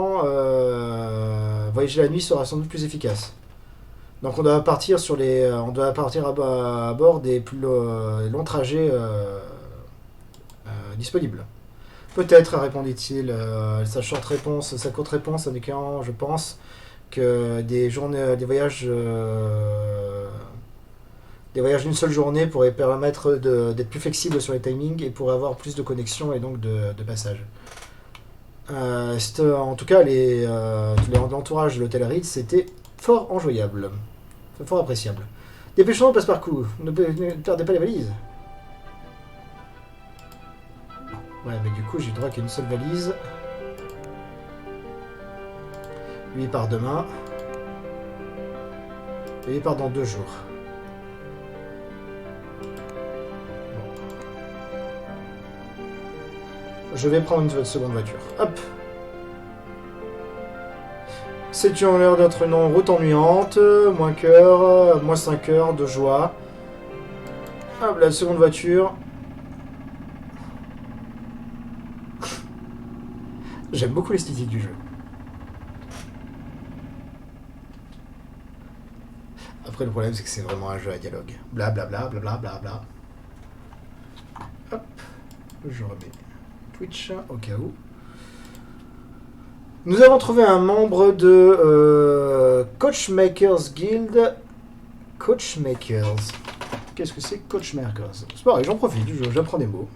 la nuit sera sans doute plus efficace. Donc on doit partir à bord des plus longs trajets disponibles. Peut-être, répondit-il, sa courte réponse indiquant, je pense, que des voyages d'une seule journée pourraient permettre d'être plus flexible sur les timings et pourraient avoir plus de connexions et donc de passages. En tout cas, l'entourage de l'hôtel Ritz, c'était fort enjoyable, fort appréciable. Dépêchons, passe par coup. Ne perdez pas les valises. Ouais, mais du coup, j'ai le droit qu'à une seule valise. Lui, il part demain. Et il part dans 2 jours. Bon. Je vais prendre une seconde voiture. Hop. C'est une l'air d'être une route ennuyante. Moins qu'heure, moins 5 heures de joie. Hop, la seconde voiture. J'aime beaucoup l'esthétique du jeu. Après, le problème, c'est que c'est vraiment un jeu à dialogue. Blablabla, blablabla, bla. Hop, je remets Twitch au cas où. Nous avons trouvé un membre de Coachmakers Guild. Coachmakers. Qu'est-ce que c'est Coachmakers? C'est pareil, j'en profite du jeu, j'apprends des mots.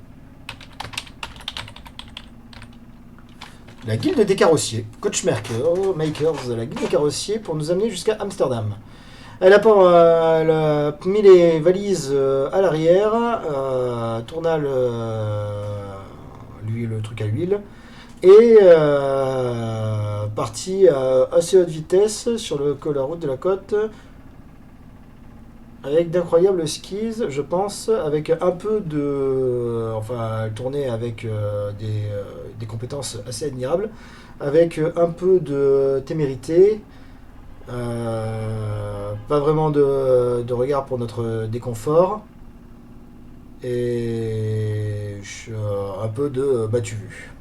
La guilde des carrossiers. Coachmakers, la guilde des carrossiers pour nous amener jusqu'à Amsterdam. Elle a mis les valises à l'arrière, tourna le truc à l'huile, et parti à assez haute vitesse sur la route de la côte, avec d'incroyables skis, je pense, avec un peu de... Enfin, elle tournait avec des compétences assez admirables, avec un peu de témérité. Pas vraiment de regard pour notre déconfort et un peu de battu vu.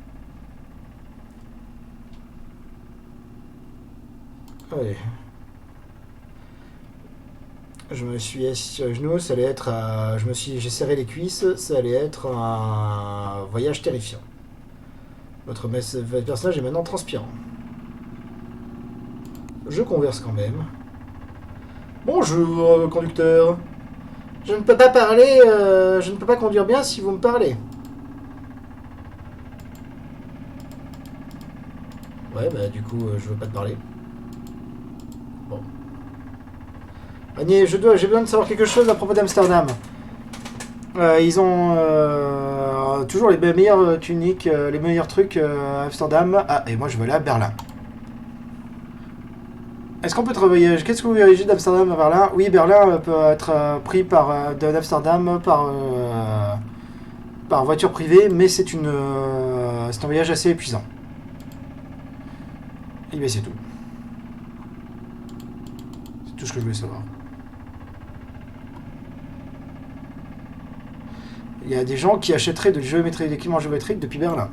Allez. Je me suis assis sur les genoux, ça allait être j'ai serré les cuisses, ça allait être un voyage terrifiant. Votre personnage est maintenant transpirant. Je converse quand même. Bonjour, conducteur. Je ne peux pas parler, je ne peux pas conduire bien si vous me parlez. Ouais, bah du coup, je veux pas te parler. Bon. Annie, j'ai besoin de savoir quelque chose à propos d'Amsterdam. Ils ont toujours les meilleures tuniques, les meilleurs trucs à Amsterdam. Ah, et moi je veux aller à Berlin. Est-ce qu'on peut travailler? Qu'est-ce que vous voyagez d'Amsterdam à Berlin? Oui, Berlin peut être pris d'Amsterdam par voiture privée, mais c'est un voyage assez épuisant. Et bien c'est tout. C'est tout ce que je voulais savoir. Il y a des gens qui achèteraient d'équipements géométriques depuis Berlin.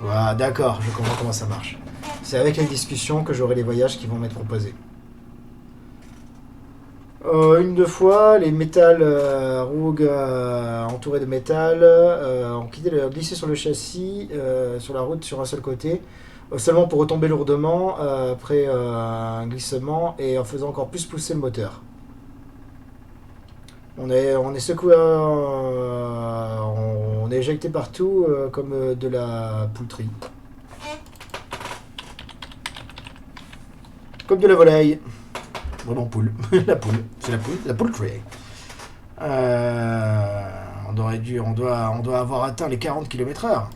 Voilà, d'accord, je comprends comment ça marche. C'est avec les discussions que j'aurai les voyages qui vont m'être proposés. Deux fois, les métals rouges entourés de métal ont glissé sur le châssis, sur la route sur un seul côté, seulement pour retomber lourdement après un glissement et en faisant encore plus pousser le moteur. On est secoué, on est éjecté partout comme de la poultrie. Comme de la volaille. Vraiment poule. La poule. C'est la poultry. On doit avoir atteint les 40 km/h.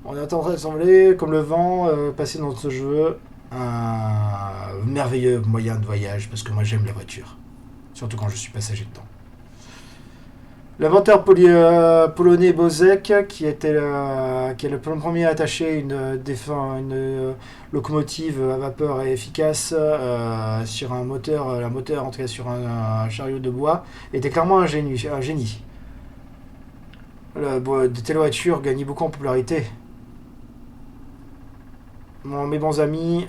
On est en train de sembler, comme le vent, passer dans ce jeu, un merveilleux moyen de voyage, parce que moi j'aime la voiture. Surtout quand je suis passager dedans. L'inventeur polonais Bozek, qui est le premier à attacher une locomotive à vapeur et efficace sur un moteur, en tout cas sur un chariot de bois, était clairement un génie. De telles voitures gagnent beaucoup en popularité. Mes bons amis,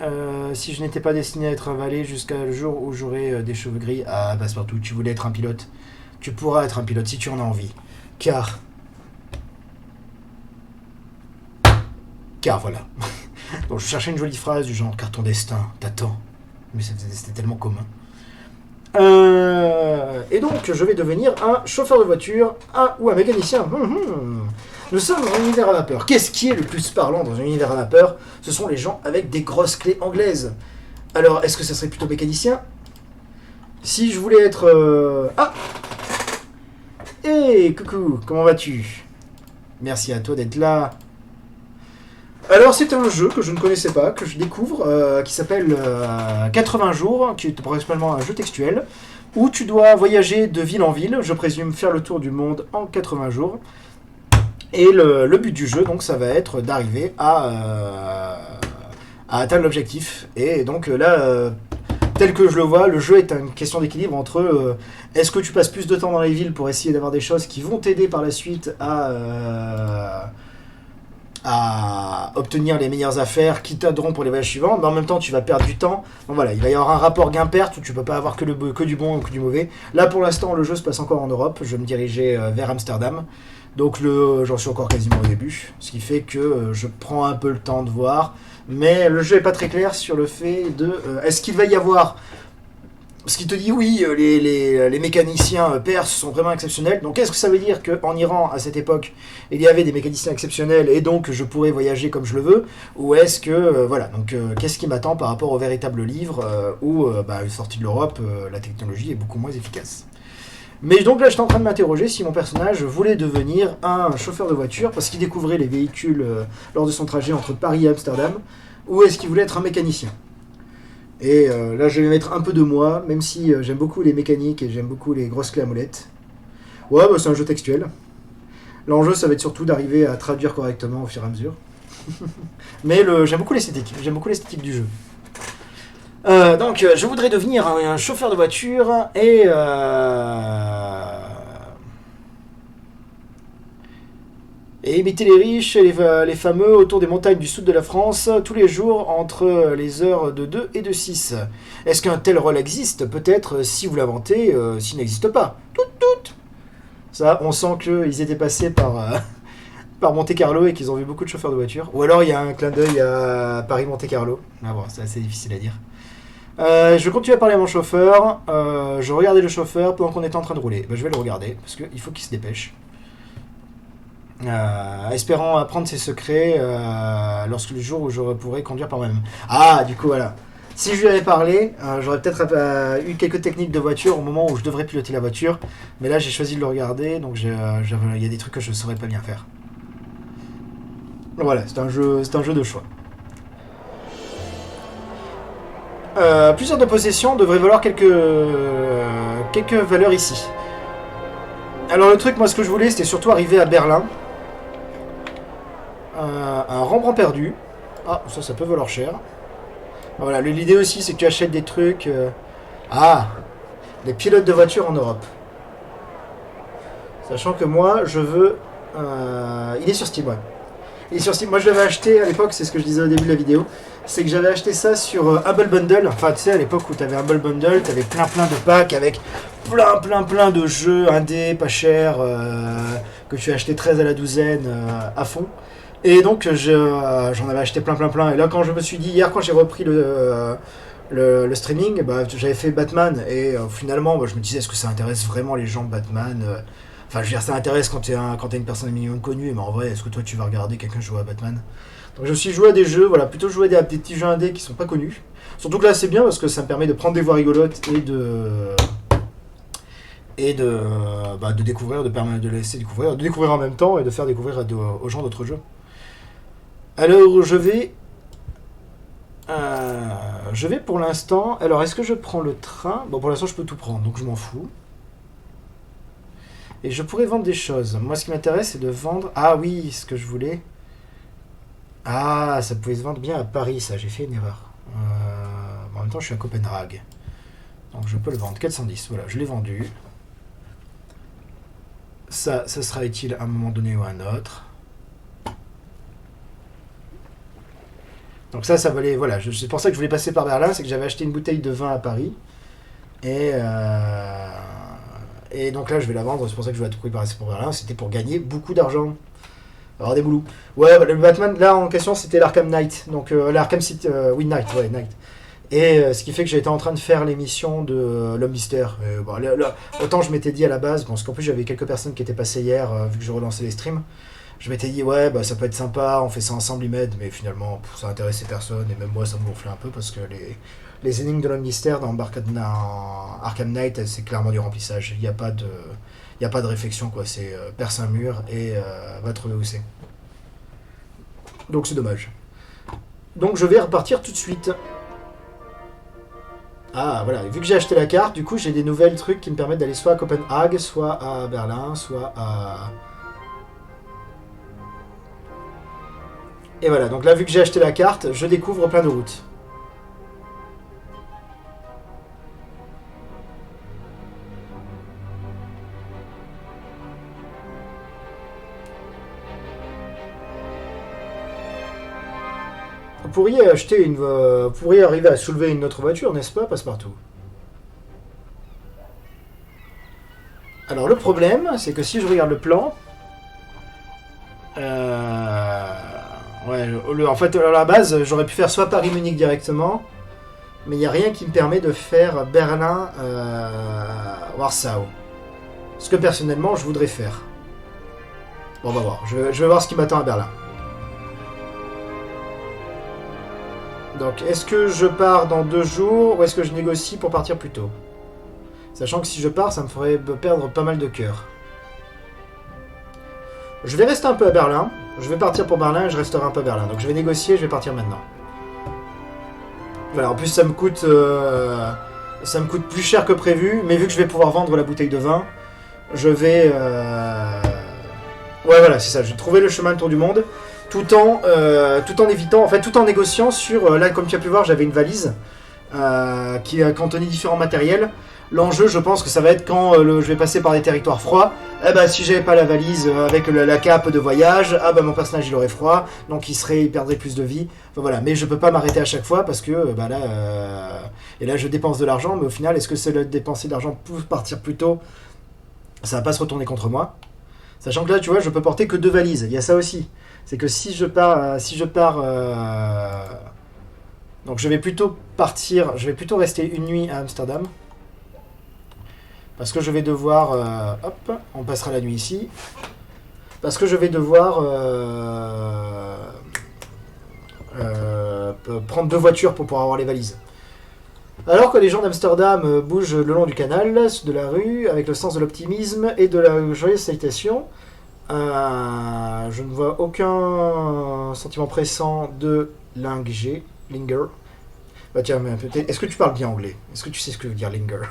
si je n'étais pas destiné à être un valet jusqu'à le jour où j'aurai des cheveux gris, Passepartout, tu voulais être un pilote. Tu pourras être un pilote si tu en as envie. Car voilà. Donc je cherchais une jolie phrase du genre, car ton destin t'attend. Mais c'était tellement commun. Et donc je vais devenir un chauffeur de voiture ou un mécanicien. Nous sommes dans un univers à vapeur. Qu'est-ce qui est le plus parlant dans un univers à vapeur? Ce sont les gens avec des grosses clés anglaises. Alors, est-ce que ça serait plutôt mécanicien? Si je voulais être... Ah! Hey, coucou, comment vas-tu? Merci à toi d'être là. Alors, c'est un jeu que je ne connaissais pas, que je découvre, qui s'appelle 80 jours, qui est principalement un jeu textuel, où tu dois voyager de ville en ville, je présume faire le tour du monde en 80 jours. Et le but du jeu, donc, ça va être d'arriver à atteindre l'objectif. Et donc là, tel que je le vois, le jeu est une question d'équilibre entre est-ce que tu passes plus de temps dans les villes pour essayer d'avoir des choses qui vont t'aider par la suite à obtenir les meilleures affaires qui t'aideront pour les voyages suivants, mais en même temps tu vas perdre du temps. Donc voilà, il va y avoir un rapport gain-perte où tu peux pas avoir que du bon ou que du mauvais. Là pour l'instant le jeu se passe encore en Europe, je vais me diriger vers Amsterdam. Donc j'en suis encore quasiment au début, ce qui fait que je prends un peu le temps de voir. Mais le jeu est pas très clair sur le fait de... est-ce qu'il va y avoir... Parce qu'il te dit oui, les mécaniciens perses sont vraiment exceptionnels. Donc est-ce que ça veut dire qu'en Iran, à cette époque, il y avait des mécaniciens exceptionnels et donc je pourrais voyager comme je le veux? Ou est-ce que... voilà, donc qu'est-ce qui m'attend par rapport au véritable livre où, sorti de l'Europe, la technologie est beaucoup moins efficace? Mais donc là, j'étais en train de m'interroger si mon personnage voulait devenir un chauffeur de voiture parce qu'il découvrait les véhicules lors de son trajet entre Paris et Amsterdam, ou est-ce qu'il voulait être un mécanicien? Et là, je vais mettre un peu de moi, même si j'aime beaucoup les mécaniques et j'aime beaucoup les grosses clés à molette. Ouais, c'est un jeu textuel. L'enjeu, ça va être surtout d'arriver à traduire correctement au fur et à mesure. Mais j'aime beaucoup l'esthétique du jeu. Donc, je voudrais devenir un chauffeur de voiture et imiter les riches et les fameux autour des montagnes du sud de la France tous les jours entre les heures de 2 et de 6. Est-ce qu'un tel rôle existe? Peut-être si vous l'inventez, s'il n'existe pas. Tout. Ça, on sent qu'ils étaient passés par Monte-Carlo et qu'ils ont vu beaucoup de chauffeurs de voiture. Ou alors il y a un clin d'œil à Paris-Monte-Carlo. Ah bon, c'est assez difficile à dire. Je continue à parler à mon chauffeur. Je regardais le chauffeur pendant qu'on était en train de rouler. Je vais le regarder parce qu'il faut qu'il se dépêche. Espérant apprendre ses secrets lorsque le jour où je pourrai conduire par moi-même. Ah, du coup, voilà. Si je lui avais parlé, j'aurais peut-être eu quelques techniques de voiture au moment où je devrais piloter la voiture. Mais là, j'ai choisi de le regarder, donc il y a des trucs que je ne saurais pas bien faire. Voilà, c'est un jeu de choix. Plusieurs de possession devraient valoir quelques valeurs ici. Alors le truc, moi ce que je voulais, c'était surtout arriver à Berlin. Un Rembrandt perdu. Ah, ça peut valoir cher. Voilà, l'idée aussi, c'est que tu achètes des trucs... des pilotes de voiture en Europe. Sachant que moi, je veux... il est sur Steam, ouais. Il est sur Steam. Moi, je l'avais acheté à l'époque, c'est ce que je disais au début de la vidéo. C'est que j'avais acheté ça sur Humble Bundle. Enfin, tu sais, à l'époque où tu avais Humble Bundle, tu avais plein de packs avec plein de jeux indés, pas chers, que tu achetais 13 à la douzaine à fond. Et donc, j'en avais acheté plein. Et là, quand je me suis dit, hier, quand j'ai repris le streaming, j'avais fait Batman. Et finalement, je me disais, est-ce que ça intéresse vraiment les gens, Batman? Enfin, je veux dire, ça intéresse quand t'es une personne minimum connue, mais en vrai, est-ce que toi, tu vas regarder quelqu'un jouer à Batman? Donc, je me suis joué à des jeux, voilà, plutôt jouer à des petits jeux indés qui sont pas connus. Surtout que là, c'est bien parce que ça me permet de prendre des voix rigolotes et de découvrir, de laisser découvrir, de découvrir en même temps et de faire découvrir aux gens d'autres jeux. Alors, je vais pour l'instant... Alors, est-ce que je prends le train? Bon, pour l'instant, je peux tout prendre, donc je m'en fous. Et je pourrais vendre des choses. Moi, ce qui m'intéresse, c'est de vendre... Ah oui, ce que je voulais... Ah, ça pouvait se vendre bien à Paris, ça. J'ai fait une erreur. En même temps, je suis à Copenhague. Donc, je peux le vendre. 410, voilà, je l'ai vendu. Ça sera utile à un moment donné ou à un autre. Donc ça valait... Voilà, c'est pour ça que je voulais passer par Berlin, c'est que j'avais acheté une bouteille de vin à Paris. Et donc là, je vais la vendre, c'est pour ça que je vais à tout prix passer par Berlin. C'était pour gagner beaucoup d'argent. Alors des boulous. Ouais, le Batman, là, en question, c'était l'Arkham Knight. Donc l'Arkham City... oui, Knight. Et ce qui fait que j'étais en train de faire l'émission de l'Homme Mystère. Autant je m'étais dit à la base, parce qu'en plus j'avais quelques personnes qui étaient passées hier, vu que je relançais les streams. Je m'étais dit, ouais, ça peut être sympa, on fait ça ensemble, ils m'aident, mais finalement, ça intéressait personne, et même moi, ça me gonflait un peu, parce que les énigmes de l'Omnister dans Arkham Knight, c'est clairement du remplissage. Il n'y a pas de... Il n'y a pas de réflexion, quoi. C'est perce un mur et va trouver où c'est. Donc c'est dommage. Donc je vais repartir tout de suite. Ah voilà, vu que j'ai acheté la carte, du coup j'ai des nouvelles trucs qui me permettent d'aller soit à Copenhague, soit à Berlin, soit à... Et voilà, donc là vu que j'ai acheté la carte, je découvre plein de routes. Vous pourriez acheter une... vous pourriez arriver à soulever une autre voiture, n'est-ce pas, Passepartout? Alors le problème, c'est que si je regarde le plan... Ouais, en fait, à la base, j'aurais pu faire soit Paris-Munich directement, mais il n'y a rien qui me permet de faire Berlin-Warsaw. Ce que personnellement, je voudrais faire. Bon, on va voir. Je vais voir ce qui m'attend à Berlin. Donc, est-ce que je pars dans 2 jours ou est-ce que je négocie pour partir plus tôt? Sachant que si je pars, ça me ferait perdre pas mal de cœur. Je vais rester un peu à Berlin. Je vais partir pour Berlin et je resterai un peu à Berlin. Donc je vais négocier, je vais partir maintenant. Voilà, en plus ça me coûte plus cher que prévu, mais vu que je vais pouvoir vendre la bouteille de vin, je vais... Ouais voilà, c'est ça, je vais trouver le chemin le tour du monde, tout en évitant, en fait tout en négociant sur... là comme tu as pu voir, j'avais une valise qui contenait différents matériels. L'enjeu, je pense que ça va être quand je vais passer par des territoires froids. Eh ben, si j'avais pas la valise avec la cape de voyage, ah ben mon personnage il aurait froid, donc il perdrait plus de vie. Enfin voilà, mais je peux pas m'arrêter à chaque fois parce que bah là, et là je dépense de l'argent, mais au final, est-ce que c'est le dépenser de l'argent pour partir plus tôt? Ça va pas se retourner contre moi. Sachant que là, tu vois, je peux porter que 2 valises. Il y a ça aussi, c'est que si je pars, donc je vais plutôt rester une nuit à Amsterdam. Parce que je vais devoir... hop, on passera la nuit ici. Parce que je vais devoir prendre 2 voitures pour pouvoir avoir les valises. Alors que les gens d'Amsterdam bougent le long du canal, de la rue, avec le sens de l'optimisme et de la joyeuse salutation, je ne vois aucun sentiment pressant de linger. Bah tiens, est-ce que tu parles bien anglais? Est-ce que tu sais ce que veut dire linger?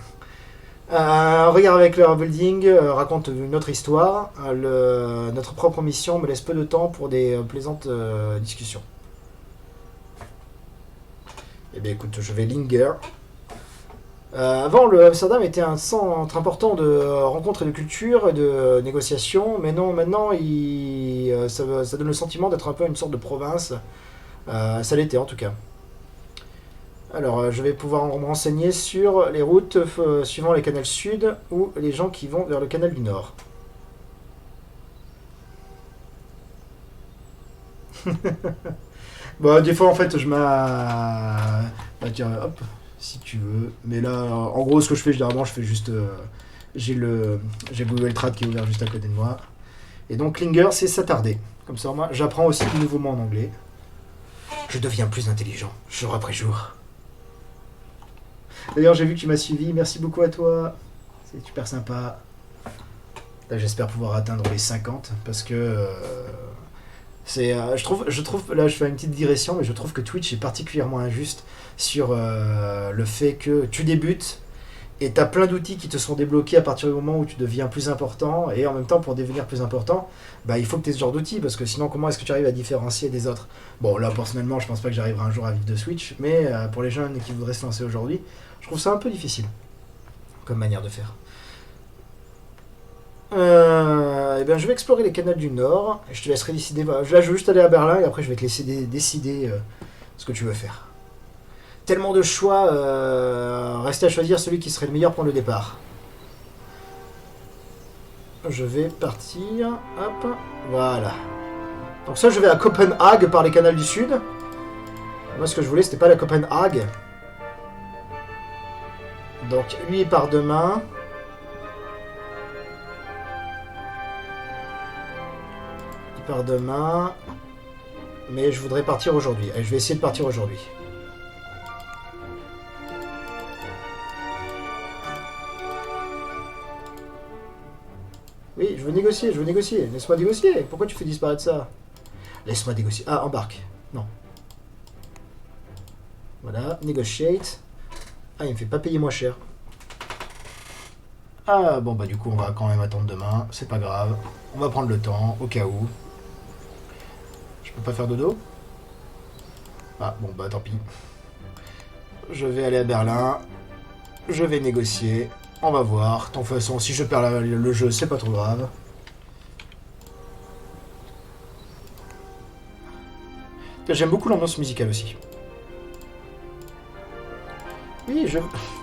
Regarde avec leur building, raconte une autre histoire. Notre propre mission me laisse peu de temps pour des plaisantes discussions. Eh bien écoute, je vais linger. Avant, le Amsterdam était un centre important de rencontres et de culture et de négociations, mais non, maintenant, ça donne le sentiment d'être un peu une sorte de province. Ça l'était en tout cas. Alors, je vais pouvoir me renseigner sur les routes suivant les canals sud ou les gens qui vont vers le canal du nord. Bon, des fois, en fait, bah, tiens, hop, si tu veux. Mais là, en gros, ce que je fais, généralement, je fais juste... j'ai Google Trad qui est ouvert juste à côté de moi. Et donc, Klinger, c'est s'attarder. Comme ça, moi, j'apprends aussi de nouveaux mots en anglais. Je deviens plus intelligent, jour après jour. D'ailleurs, j'ai vu que tu m'as suivi. Merci beaucoup à toi. C'est super sympa. Là, j'espère pouvoir atteindre les 50 parce que je trouve, là, je fais une petite digression, mais je trouve que Twitch est particulièrement injuste sur le fait que tu débutes et tu as plein d'outils qui te sont débloqués à partir du moment où tu deviens plus important, et en même temps, pour devenir plus important, bah, il faut que tu aies ce genre d'outils, parce que sinon, comment est-ce que tu arrives à différencier des autres? Bon, là, personnellement, je pense pas que j'arriverai un jour à vivre de Switch, mais pour les jeunes qui voudraient se lancer aujourd'hui, je trouve ça un peu difficile comme manière de faire. Eh bien, je vais explorer les canaux du Nord, et je te laisserai décider. Là, je veux juste aller à Berlin, et après, je vais te laisser décider ce que tu veux faire. Tellement de choix, rester à choisir celui qui serait le meilleur pour le départ. Je vais partir, hop, voilà. Donc ça, je vais à Copenhague par les canaux du Sud. Moi, ce que je voulais, c'était pas la Copenhague. Donc, lui, il part demain. Il part demain. Mais je voudrais partir aujourd'hui. Allez, je vais essayer de partir aujourd'hui. Oui, je veux négocier, je veux négocier. Laisse-moi négocier. Pourquoi tu fais disparaître ça? Laisse-moi négocier. Ah, embarque. Non. Voilà, negotiate. Ah, il me fait pas payer moins cher. Ah, bon, bah du coup, on va quand même attendre demain. C'est pas grave. On va prendre le temps, au cas où. Je peux pas faire dodo? Ah, bon, bah tant pis. Je vais aller à Berlin. Je vais négocier. On va voir. De toute façon, si je perds le jeu, c'est pas trop grave. J'aime beaucoup l'ambiance musicale aussi. Oui, je...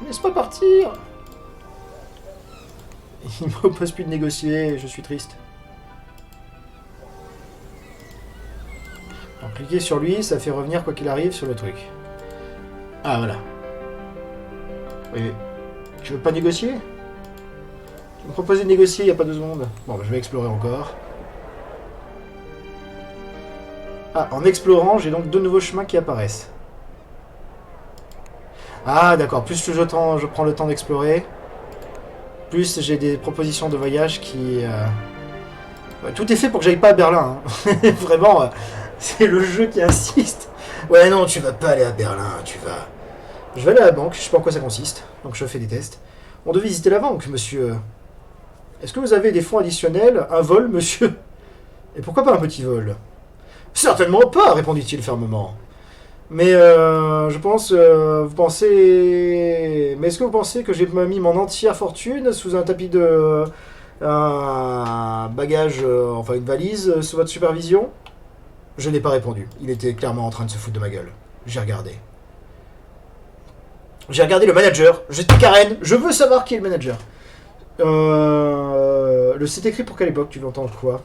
Laisse pas partir. Il me propose plus de négocier, je suis triste. Alors, cliquer sur lui, ça fait revenir quoi qu'il arrive sur le truc. Ah, voilà. Oui. Tu veux pas négocier? Tu me proposais de négocier il y a pas 2 secondes. Bon, bah, je vais explorer encore. Ah, en explorant, j'ai donc 2 nouveaux chemins qui apparaissent. Ah, d'accord. Plus je prends le temps d'explorer, plus j'ai des propositions de voyage qui... Tout est fait pour que j'aille pas à Berlin. Hein. Vraiment, c'est le jeu qui insiste. Ouais, non, tu vas pas aller à Berlin, tu vas... Je vais aller à la banque, je sais pas en quoi ça consiste, donc je fais des tests. On devait visiter la banque, monsieur. Est-ce que vous avez des fonds additionnels? Un vol, monsieur? Et pourquoi pas un petit vol? Certainement pas, répondit-il fermement. Mais je pense, vous pensez... Mais est-ce que vous pensez que j'ai mis mon entière fortune sous un tapis de... un bagage, enfin une valise, sous votre supervision? Je n'ai pas répondu. Il était clairement en train de se foutre de ma gueule. J'ai regardé. J'ai regardé le manager. J'étais Karen. Je veux savoir qui est le manager. C'est écrit pour quelle époque? Tu veux entendre quoi?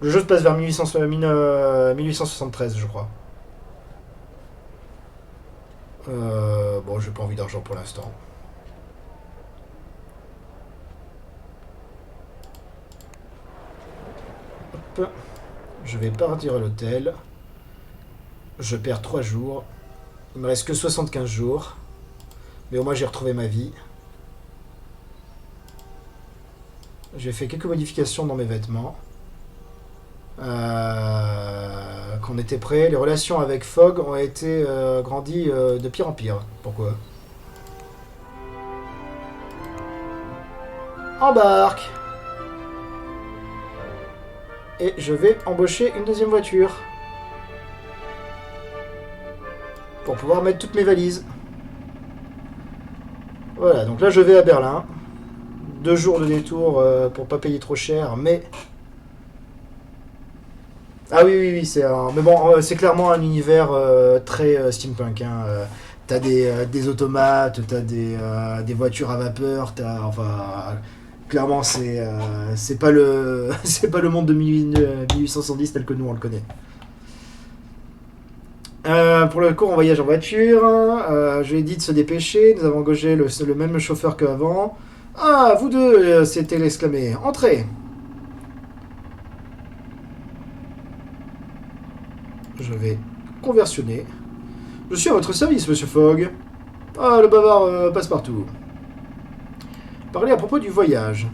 Le jeu se passe vers 1873, je crois. Bon, j'ai pas envie d'argent pour l'instant. Hop. Je vais partir à l'hôtel. Je perds 3 jours. Il me reste que 75 jours. Mais au moins j'ai retrouvé ma vie. J'ai fait quelques modifications dans mes vêtements. Qu'on était prêt. Les relations avec Fogg ont été grandies de pire en pire. Pourquoi? Embarque. Et je vais embaucher une deuxième voiture. Pour pouvoir mettre toutes mes valises. Voilà, donc là je vais à Berlin. 2 jours de détour pour pas payer trop cher, mais... Ah oui, c'est un... Mais bon, c'est clairement un univers très steampunk. Hein. T'as des automates, t'as des voitures à vapeur, t'as... Enfin... Clairement, c'est pas le c'est pas le monde de 1870 tel que nous on le connaît. Pour le cours, on voyage en voiture. Je lui ai dit de se dépêcher. Nous avons engagé le même chauffeur qu'avant. Ah, vous deux, s'est-elle exclamé. Entrez. Je vais conversionner. Je suis à votre service, monsieur Fogg. Ah, le bavard passe partout. Parlez à propos du voyage.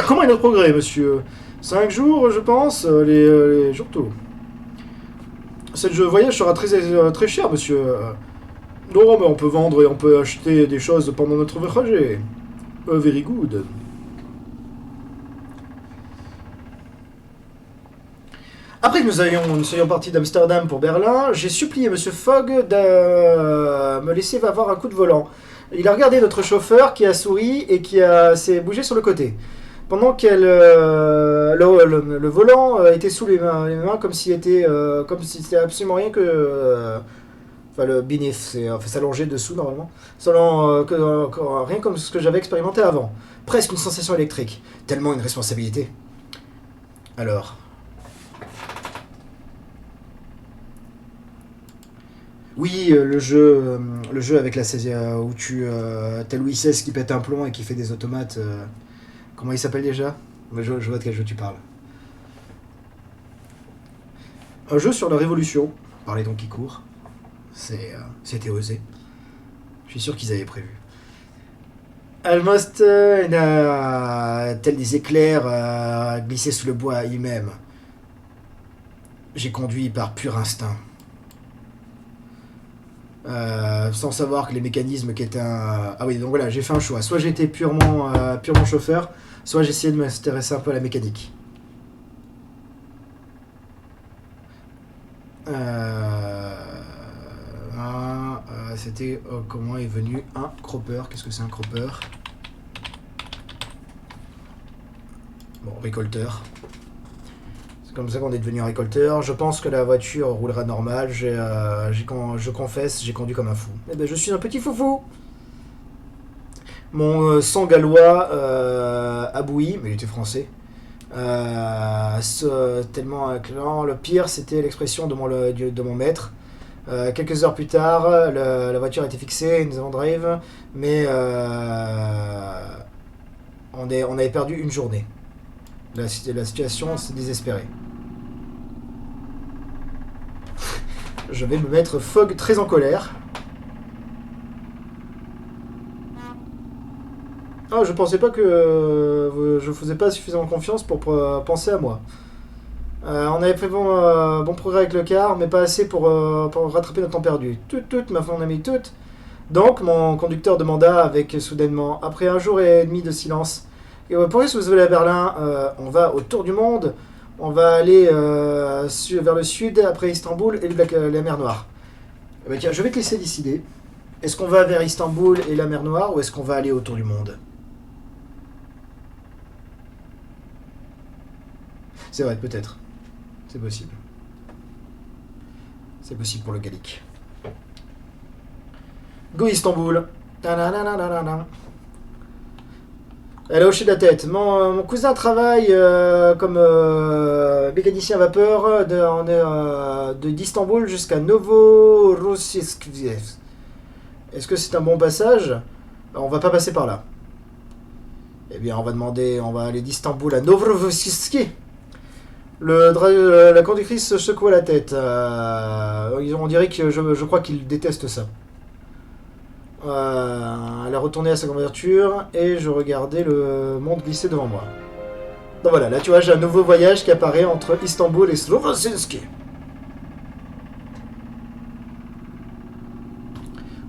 Comment est notre progrès, monsieur? 5 jours, je pense, les jours tôt. Cette voyage sera très cher, monsieur. Non, mais on peut vendre et on peut acheter des choses pendant notre trajet. Very good. Après que nous soyons partis d'Amsterdam pour Berlin, j'ai supplié monsieur Fogg de me laisser avoir un coup de volant. Il a regardé notre chauffeur qui a souri et qui s'est bougé sur le côté. Pendant que le volant était sous les mains comme s'il était comme si c'était absolument rien que enfin le beneath, c'est s'allonger dessous normalement, selon rien comme ce que j'avais expérimenté avant. Presque une sensation électrique, tellement une responsabilité. Alors. Oui, le jeu avec la saisie où t'as Louis XVI qui pète un plomb et qui fait des automates. Comment il s'appelle déjà? Je vois de quel jeu tu parles. Un jeu sur la Révolution, par les temps qui courent. C'était osé. Je suis sûr qu'ils avaient prévu. Almost, tel des éclairs, glissé sous le bois lui-même. J'ai conduit par pur instinct. Sans savoir que les mécanismes qui étaient un... Ah oui, donc voilà, j'ai fait un choix. Soit j'étais purement chauffeur, soit j'essayais de m'intéresser un peu à la mécanique. C'était comment est venu un cropper. Qu'est-ce que c'est un cropper? Bon, récolteur. C'est comme ça qu'on est devenu récolteur. Je pense que la voiture roulera normal. Je confesse, j'ai conduit comme un fou. Eh ben, je suis un petit foufou. Mon sang gallois a bouilli, mais il était français. Tellement clairement, le pire, c'était l'expression de mon maître. Quelques heures plus tard, la voiture a été fixée, nous avons drive, mais on avait perdu une journée. La situation s'est désespérée. Je vais me mettre Fogg très en colère. Ah, je pensais pas que je faisais pas suffisamment confiance pour penser à moi. On avait fait bon progrès avec le car, mais pas assez pour rattraper notre temps perdu. Tout, mon ami, tout. Donc, mon conducteur demanda avec soudainement, après un jour et demi de silence, pourquoi est-ce que vous allez à Berlin? On va au tour du monde, on va aller vers le sud, après Istanbul et la mer Noire. Eh ben, tiens, je vais te laisser décider. Est-ce qu'on va vers Istanbul et la mer Noire, ou est-ce qu'on va aller au tour du monde? C'est vrai, peut-être. C'est possible. C'est possible pour le Gallic. Go Istanbul. Elle a hoché de la tête. Mon cousin travaille comme mécanicien à vapeur d'Istanbul jusqu'à Novorossiysk. Est-ce que c'est un bon passage? On va pas passer par là. Eh bien, on va aller d'Istanbul à Novorossiysk. La conductrice se secoua la tête. On dirait que je crois qu'il déteste ça. Elle a retourné à sa voiture et je regardais le monde glisser devant moi. Donc voilà, là tu vois, j'ai un nouveau voyage qui apparaît entre Istanbul et Novorossiysk.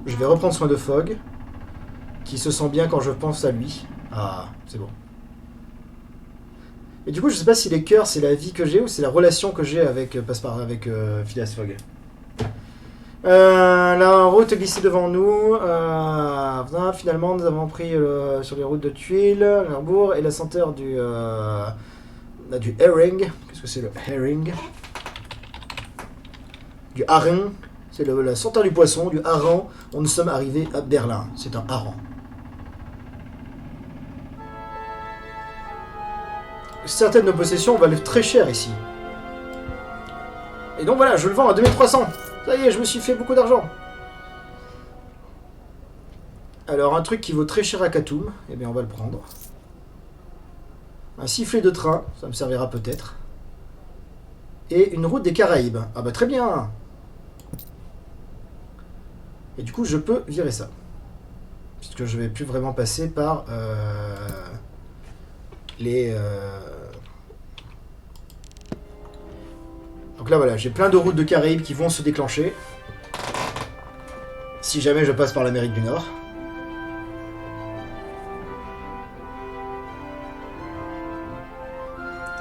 Je vais reprendre soin de Fogg, qui se sent bien quand je pense à lui. Ah, c'est bon. Et du coup, je sais pas si les cœurs, c'est la vie que j'ai ou c'est la relation que j'ai avec Phileas Fogg. La route glissait devant nous. Finalement, nous avons pris sur les routes de Tuiles, Cherbourg et la senteur du herring. Qu'est-ce que c'est le herring? Du hareng. C'est la senteur du poisson, du hareng. Nous sommes arrivés à Berlin. C'est un hareng. Certaines de nos possessions valent très cher ici. Et donc voilà, je le vends à 2300. Ça y est, je me suis fait beaucoup d'argent. Alors, un truc qui vaut très cher à Khartoum, eh bien, on va le prendre. Un sifflet de train, ça me servira peut-être. Et une route des Caraïbes. Ah bah très bien. Et du coup, je peux virer ça. Puisque je vais plus vraiment passer par les... Donc là, voilà, j'ai plein de routes de Caraïbes qui vont se déclencher. Si jamais je passe par l'Amérique du Nord.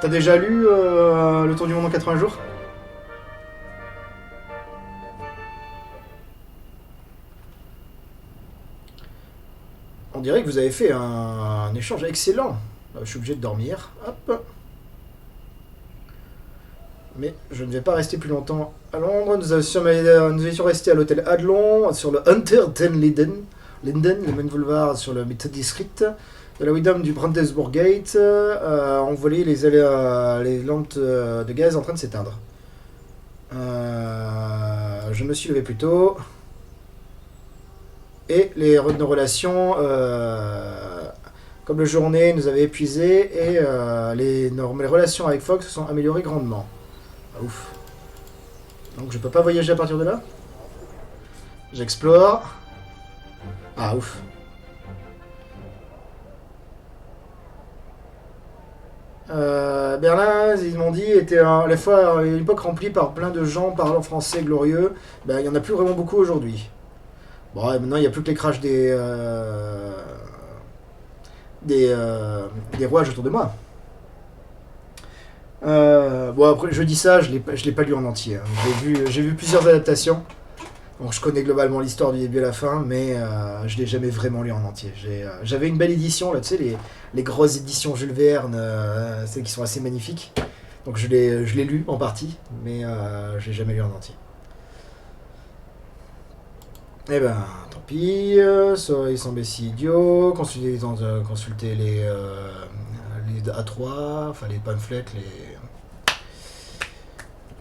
T'as déjà lu Le Tour du Monde en 80 jours? On dirait que vous avez fait un échange excellent. Je suis obligé de dormir. Hop. Mais je ne vais pas rester plus longtemps à Londres. Nous étions restés à l'hôtel Adlon, sur le Hunter den Linden, le Main Boulevard sur le Methodist-Street, de la Widom du Brandenburg Gate. On voyait les lampes de gaz en train de s'éteindre. Je me suis levé plus tôt. Et nos relations, comme le journée nous avait épuisés, et les relations avec Fox se sont améliorées grandement. Ah, ouf. Donc je peux pas voyager à partir de là. J'explore. Ah ouf. Berlin, ils m'ont dit, était à la fois une époque remplie par plein de gens parlant français glorieux. Ben, il n'y en a plus vraiment beaucoup aujourd'hui. Bon, ouais, maintenant, il n'y a plus que les crashs des rouages autour de moi. Bon, après, je dis ça, je l'ai pas lu en entier, hein. J'ai vu plusieurs adaptations. Donc, je connais globalement l'histoire du début à la fin, mais je l'ai jamais vraiment lu en entier. J'avais une belle édition, là, tu sais, les grosses éditions Jules Verne, celles qui sont assez magnifiques. Donc, je l'ai lu en partie, mais je l'ai jamais lu en entier. Eh ben, tant pis, ils semblent si idiots, consulter les A3, enfin les pamphlets,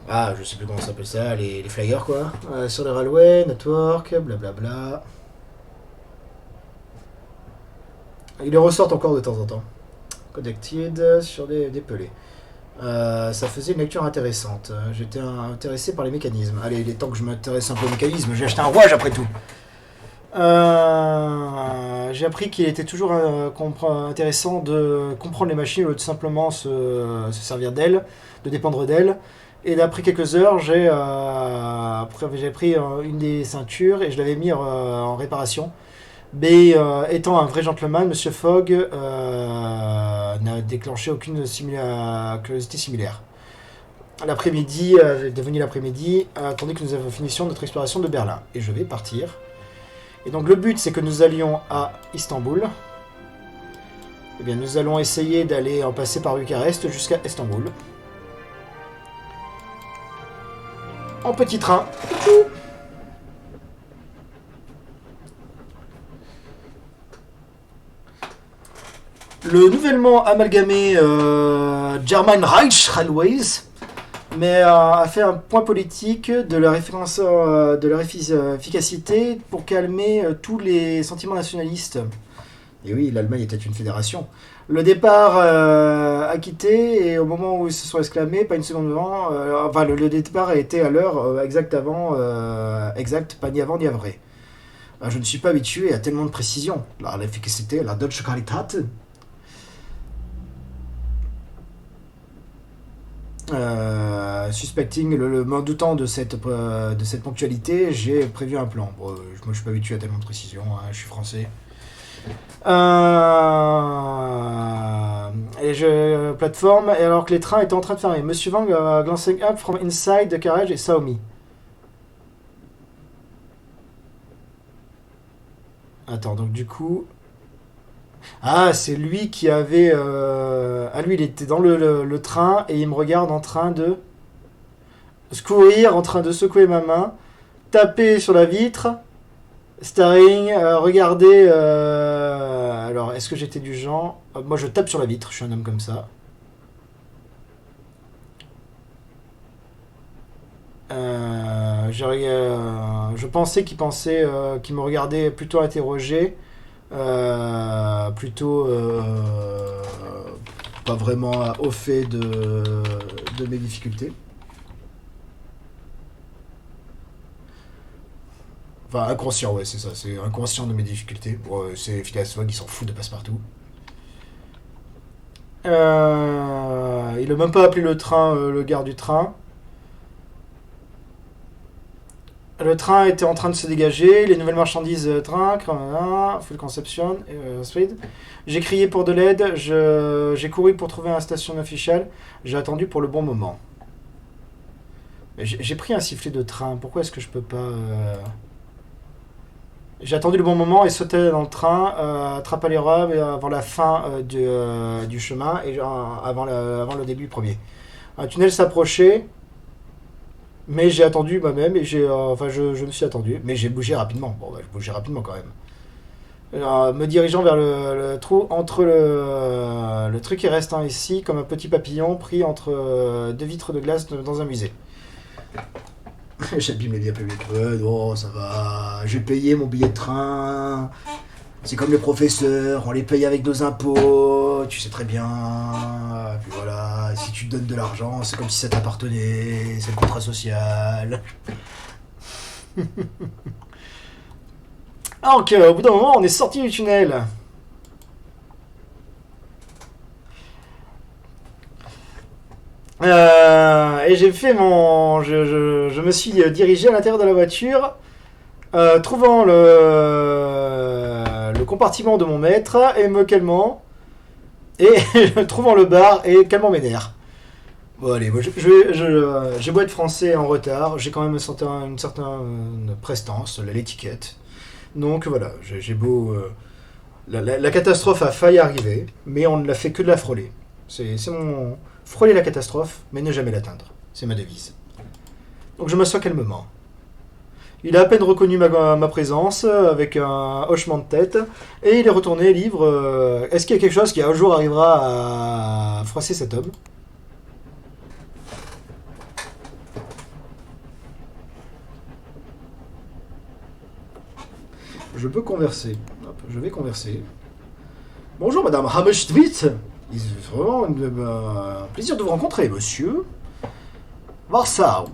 ah, je sais plus comment ça s'appelle ça, les flyers quoi, sur les railway, network, blablabla. Ils les ressortent encore de temps en temps. Connected sur des pelés. Ça faisait une lecture intéressante. J'étais intéressé par les mécanismes. Allez, il est temps que je m'intéresse un peu aux mécanismes. J'ai acheté un rouage après tout. J'ai appris qu'il était toujours intéressant de comprendre les machines au lieu de simplement se servir d'elles, de dépendre d'elles. Et d'après quelques heures, j'ai pris une des ceintures et je l'avais mis en réparation. Mais étant un vrai gentleman, Monsieur Fogg n'a déclenché aucune curiosité similaire. L'après-midi, devenu l'après-midi, tandis que nous avons finission notre exploration de Berlin. Et je vais partir. Et donc le but, c'est que nous allions à Istanbul. Eh bien, nous allons essayer d'aller en passer par Bucarest jusqu'à Istanbul. En petit train. Le nouvellement amalgamé German Reich Railways a fait un point politique de leur efficacité pour calmer tous les sentiments nationalistes. Et oui, l'Allemagne était une fédération. Le départ a quitté et au moment où ils se sont exclamés, pas une seconde avant, le départ a été à l'heure exact, pas ni avant ni après. Je ne suis pas habitué à tellement de précision. L'efficacité, la Deutsche Qualität. Suspecting m'en doutant de cette ponctualité, j'ai prévu un plan. Bon, moi je suis pas habitué à tellement de précision, hein, je suis français. Plateforme, et alors que les trains étaient en train de fermer. Monsieur Wang glancing up from inside the carriage et saw me. Attends, donc du coup... Ah, c'est lui qui avait... Ah, lui, il était dans le train et il me regarde en train de en train de secouer ma main, taper sur la vitre, staring, regarder... Alors, est-ce que j'étais du genre... moi, je tape sur la vitre, je suis un homme comme ça. Je pensais qu'il me regardait plutôt interrogé, plutôt pas vraiment au fait de mes difficultés. Enfin, inconscient, ouais, c'est ça, c'est inconscient de mes difficultés. Bon, c'est Phileas Fogg, il s'en fout de Passepartout. Il a même pas appelé le train, le gare du train. Le train était en train de se dégager, les nouvelles marchandises train, full conception, speed. J'ai crié pour de l'aide, j'ai couru pour trouver un station officielle, j'ai attendu pour le bon moment. J'ai pris un sifflet de train, pourquoi est-ce que je peux pas... J'ai attendu le bon moment et sauté dans le train, attrapa les robes avant la fin du chemin et avant le début du premier. Un tunnel s'approchait, mais j'ai attendu moi-même et je me suis attendu, mais j'ai bougé rapidement. Bon, je bougeais rapidement quand même. Me dirigeant vers le trou entre le truc et restant ici comme un petit papillon pris entre deux vitres de glace dans un musée. J'abîme les biens publics. Non, ça va. J'ai payé mon billet de train. C'est comme les professeurs, on les paye avec nos impôts, tu sais très bien. Puis voilà, si tu te donnes de l'argent, c'est comme si ça t'appartenait, c'est le contrat social. Donc, au bout d'un moment, on est sorti du tunnel. Et j'ai fait mon... je me suis dirigé à l'intérieur de la voiture, trouvant le compartiment de mon maître et me calmant, et trouvant le bar et calmant mes nerfs. Bon allez, moi j'ai beau être français en retard, j'ai quand même une certaine prestance, l'étiquette. Donc voilà, j'ai beau... la catastrophe a failli arriver, mais on ne l'a fait que de la frôler. C'est mon... Frôler la catastrophe, mais ne jamais l'atteindre. C'est ma devise. Donc je m'assois calmement. Il a à peine reconnu ma présence avec un hochement de tête et il est retourné libre. Est-ce qu'il y a quelque chose qui un jour arrivera à froisser cet homme? Je peux converser. Hop, je vais converser. Bonjour Madame Hammerschmidt. C'est vraiment un plaisir de vous rencontrer, monsieur. Warsaw.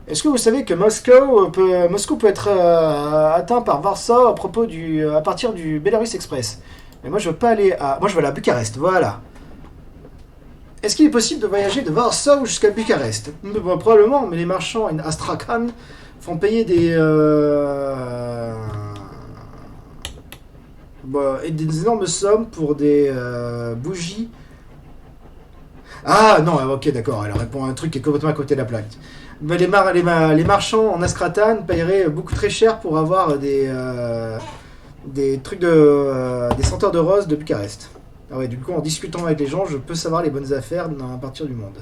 Est-ce que vous savez que Moscou peut être atteint par Warsaw à partir du Belarus Express? Mais moi je veux pas aller à... Moi je veux aller à Bucarest, voilà. Est-ce qu'il est possible de voyager de Warsaw jusqu'à Bucarest? Probablement, mais les marchands à Astrakhan font payer des énormes sommes pour des bougies. Ah non, ok, d'accord, elle répond à un truc qui est complètement à côté de la plaque. Mais les marchands en Askratan paieraient beaucoup très cher pour avoir des trucs des senteurs de rose de Bucarest. Ah ouais, du coup, en discutant avec les gens, je peux savoir les bonnes affaires à partir du monde.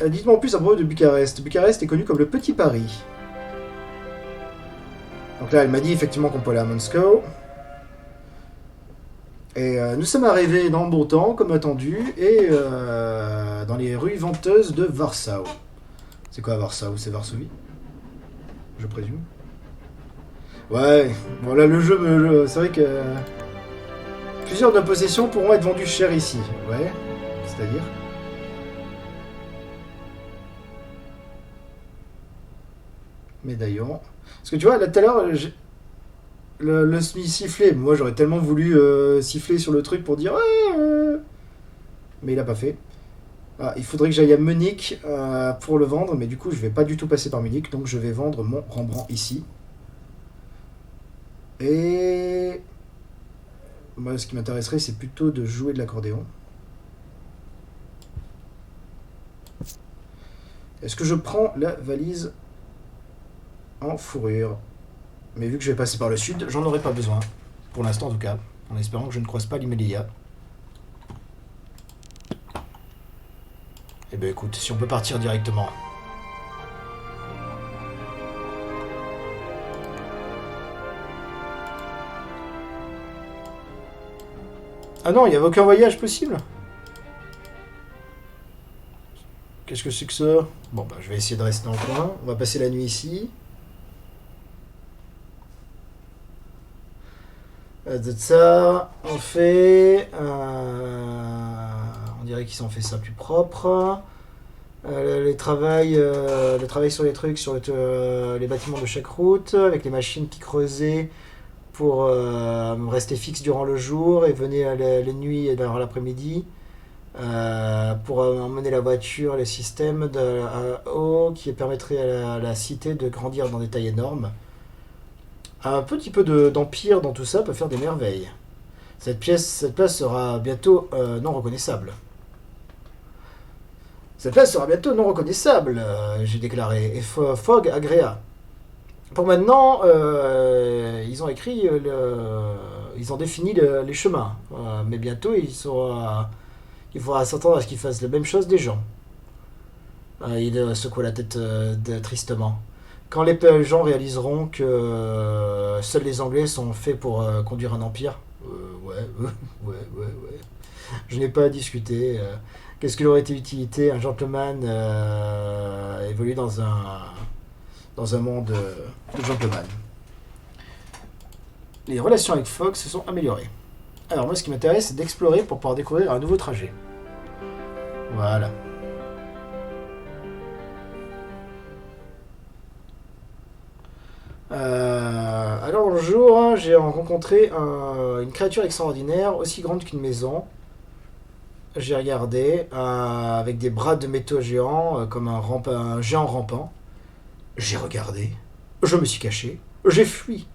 Dites-moi en plus à propos de Bucarest. Bucarest est connu comme le Petit Paris. Donc là, elle m'a dit effectivement qu'on peut aller à Moscou. Et nous sommes arrivés dans le bon temps, comme attendu, et dans les rues venteuses de Warsaw. C'est quoi Warsaw? C'est Varsovie? Je présume. Ouais, bon là le jeu, c'est vrai que plusieurs de nos possessions pourront être vendues cher ici. Ouais, c'est-à-dire. Médaillon. Parce que tu vois, là tout à l'heure, le sifflet. Moi j'aurais tellement voulu siffler sur le truc pour dire ouais, mais il a pas fait. Ah, il faudrait que j'aille à Munich pour le vendre, mais du coup je vais pas du tout passer par Munich, donc je vais vendre mon Rembrandt ici. Et moi ce qui m'intéresserait c'est plutôt de jouer de l'accordéon. Est-ce que je prends la valise en fourrure? Mais vu que je vais passer par le sud, j'en aurai pas besoin. Pour l'instant en tout cas, en espérant que je ne croise pas l'Himalaya. Eh ben écoute, si on peut partir directement. Ah non, il n'y avait aucun voyage possible. Qu'est-ce que c'est que ça? Bon bah je vais essayer de rester dans le coin. On va passer la nuit ici. De ça, on fait... on dirait qu'ils ont fait ça plus propre. Le travail sur les trucs, sur les bâtiments de chaque route, avec les machines qui creusaient pour rester fixe durant le jour et venir les nuits et dans l'après-midi. Pour emmener la voiture, les systèmes de eau qui permettraient à la cité de grandir dans des tailles énormes. Un petit peu d'empire dans tout ça peut faire des merveilles. Cette place sera bientôt non reconnaissable. Cette place sera bientôt non reconnaissable, j'ai déclaré. Et Fogg agréa. Pour maintenant, ils ont écrit, ils ont défini les chemins. Mais bientôt, il faudra s'attendre à ce qu'ils fassent la même chose des gens. Il secoua la tête tristement. Quand les gens réaliseront que seuls les Anglais sont faits pour conduire un empire, ouais. Je n'ai pas à discuter. Qu'est-ce qu'il aurait été utilité un gentleman évolue dans un monde de gentleman. Les relations avec Fogg se sont améliorées. Alors moi ce qui m'intéresse c'est d'explorer pour pouvoir découvrir un nouveau trajet. Voilà. Alors, un jour, hein, j'ai rencontré une créature extraordinaire, aussi grande qu'une maison. J'ai regardé, avec des bras de métaux géants, comme un géant rampant. J'ai regardé. Je me suis caché. J'ai fui.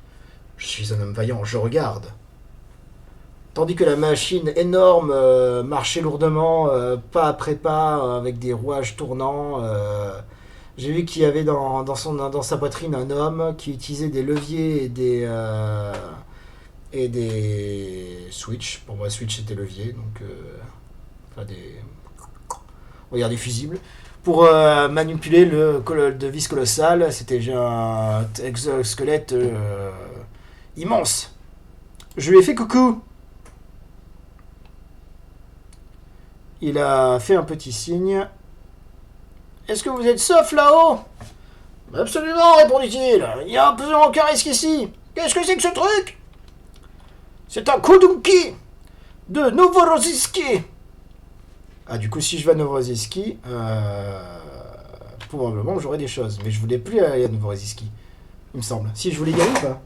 Je suis un homme vaillant, je regarde. Tandis que la machine énorme marchait lourdement, pas après pas, avec des rouages tournants. J'ai vu qu'il y avait dans sa poitrine un homme qui utilisait des leviers et des switches. Pour moi, switch c'était levier, donc enfin on va dire des fusibles. Pour manipuler de vis colossal, c'était un exosquelette immense. Je lui ai fait coucou. Il a fait un petit signe. Est-ce que vous êtes sauf là-haut? Absolument, répondit-il. Il n'y a absolument aucun risque ici. Qu'est-ce que c'est que ce truc? C'est un Kudunki de Novorossiysk. Ah, du coup, si je vais à Novorossiysk, probablement j'aurai des choses. Mais je voulais plus aller à Novorossiysk, il me semble. Si, je voulais y aller ou pas?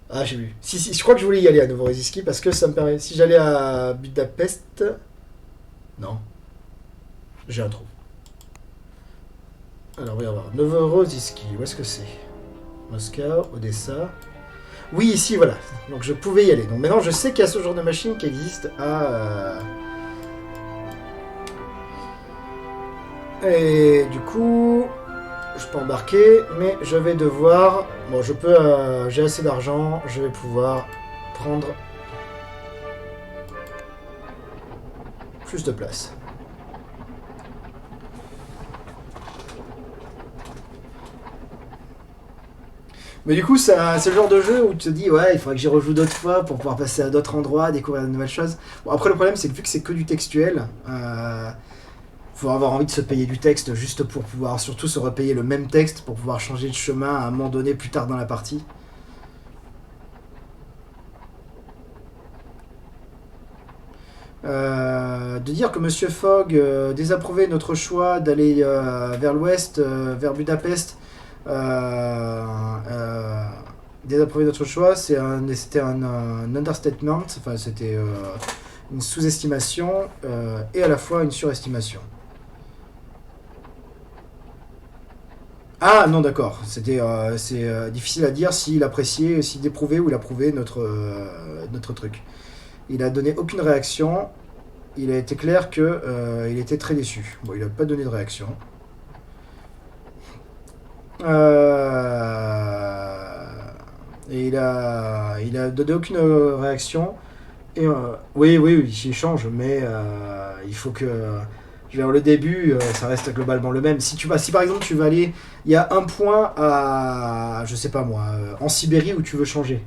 Ah, j'ai vu. Si, je crois que je voulais y aller à Novorossiysk parce que ça me permet. Si j'allais à Budapest. Non. J'ai un trou. Alors, voyons voir. Novorossiysk, où est-ce que c'est? Moscou, Odessa. Oui, ici, voilà. Donc, je pouvais y aller. Donc, maintenant, je sais qu'il y a ce genre de machine qui existe à. Et du coup. Je peux embarquer, mais je vais devoir... Bon, je peux... j'ai assez d'argent, je vais pouvoir prendre plus de place. Mais du coup, c'est le genre de jeu où tu te dis, ouais, il faudrait que j'y rejoue d'autres fois pour pouvoir passer à d'autres endroits, découvrir de nouvelles choses. Bon, après, le problème, c'est que vu que c'est que du textuel... faut avoir envie de se payer du texte juste pour pouvoir surtout se repayer le même texte pour pouvoir changer de chemin à un moment donné plus tard dans la partie. De dire que Monsieur Fogg désapprouvait notre choix d'aller vers l'ouest, vers Budapest, désapprouvait notre choix, c'était un understatement, enfin c'était une sous-estimation et à la fois une surestimation. Ah non, d'accord. C'est difficile à dire s'il appréciait, s'il déprouvait ou il approuvait notre truc. Il a donné aucune réaction. Il a été clair que il était très déçu. Bon, il n'a pas donné de réaction. Et il a donné aucune réaction. Et oui, il change, mais il faut que je veux dire, le début, ça reste globalement le même. Si par exemple tu vas aller, il y a un point à, je sais pas moi, en Sibérie où tu veux changer.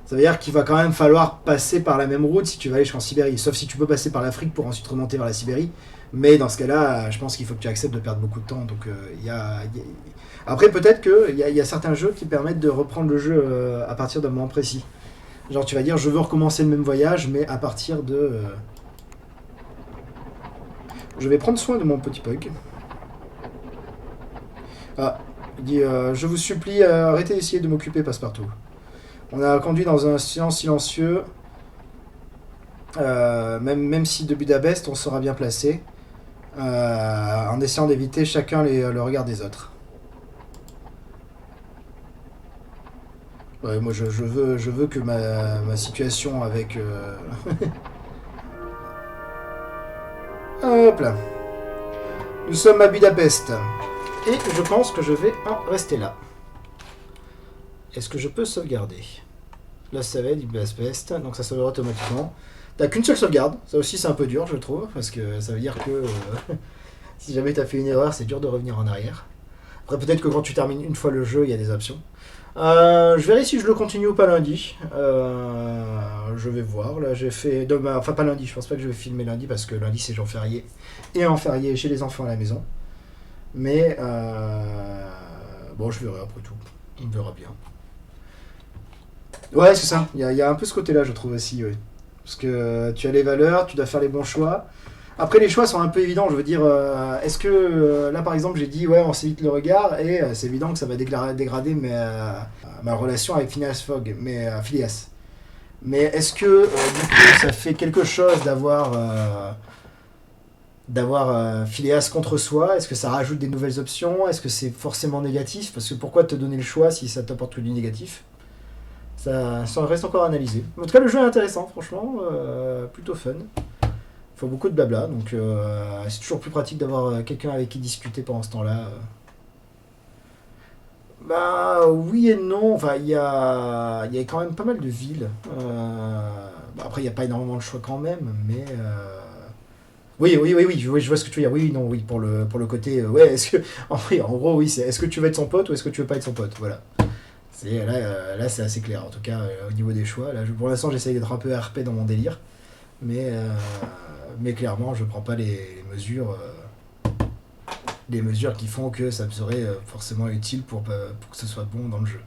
Ça veut dire qu'il va quand même falloir passer par la même route si tu vas aller jusqu'en Sibérie. Sauf si tu peux passer par l'Afrique pour ensuite remonter vers la Sibérie. Mais dans ce cas-là, je pense qu'il faut que tu acceptes de perdre beaucoup de temps. Donc après, peut-être qu'il y a certains jeux qui permettent de reprendre le jeu à partir d'un moment précis. Genre tu vas dire je veux recommencer le même voyage, mais à partir de... Je vais prendre soin de mon petit Pug. Ah, il dit je vous supplie, arrêtez d'essayer de m'occuper, Passepartout. On a conduit dans un silence silencieux. Même si de Budapest, on sera bien placé. En essayant d'éviter chacun le regard des autres. Ouais, moi je veux que ma situation avec... Hop là. Nous sommes à Budapest. Et je pense que je vais en rester là. Est-ce que je peux sauvegarder? Là ça va être Budapest, donc ça sauvera automatiquement. T'as qu'une seule sauvegarde, ça aussi c'est un peu dur je trouve, parce que ça veut dire que si jamais t'as fait une erreur, c'est dur de revenir en arrière. Après peut-être que quand tu termines une fois le jeu, il y a des options. Je verrai si je le continue ou pas lundi. Je vais voir. Là, j'ai fait demain, enfin pas lundi. Je pense pas que je vais filmer lundi parce que lundi c'est jour férié et en férié chez les enfants à la maison. Mais bon, je verrai après tout. On verra bien. Ouais, c'est ça. Il y a un peu ce côté-là, je trouve aussi. Ouais. Parce que tu as les valeurs, tu dois faire les bons choix. Après, les choix sont un peu évidents. Je veux dire, est-ce que là, par exemple, j'ai dit ouais, on s'évite le regard, et c'est évident que ça va dégrader ma relation avec Phineas Fogg, mais Phileas. Mais est-ce que du coup, ça fait quelque chose d'avoir Phileas contre soi? Est-ce que ça rajoute des nouvelles options? Est-ce que c'est forcément négatif? Parce que pourquoi te donner le choix si ça t'apporte que du négatif? Ça reste encore à analyser. En tout cas, le jeu est intéressant, franchement, plutôt fun. Il faut beaucoup de blabla, donc c'est toujours plus pratique d'avoir quelqu'un avec qui discuter pendant ce temps-là. Bah oui et non, enfin il y a quand même pas mal de villes. Bah, après il n'y a pas énormément de choix quand même, mais oui, je vois ce que tu veux dire. Oui, non, oui, pour le côté, ouais, oui, en gros, oui, c'est est-ce que tu veux être son pote ou est-ce que tu veux pas être son pote, voilà. Là, c'est assez clair, en tout cas, au niveau des choix. Là, pour l'instant, j'essaye d'être un peu RP dans mon délire, mais, euh, mais clairement, je prends pas les mesures qui font que ça me serait forcément utile pour que ce soit bon dans le jeu.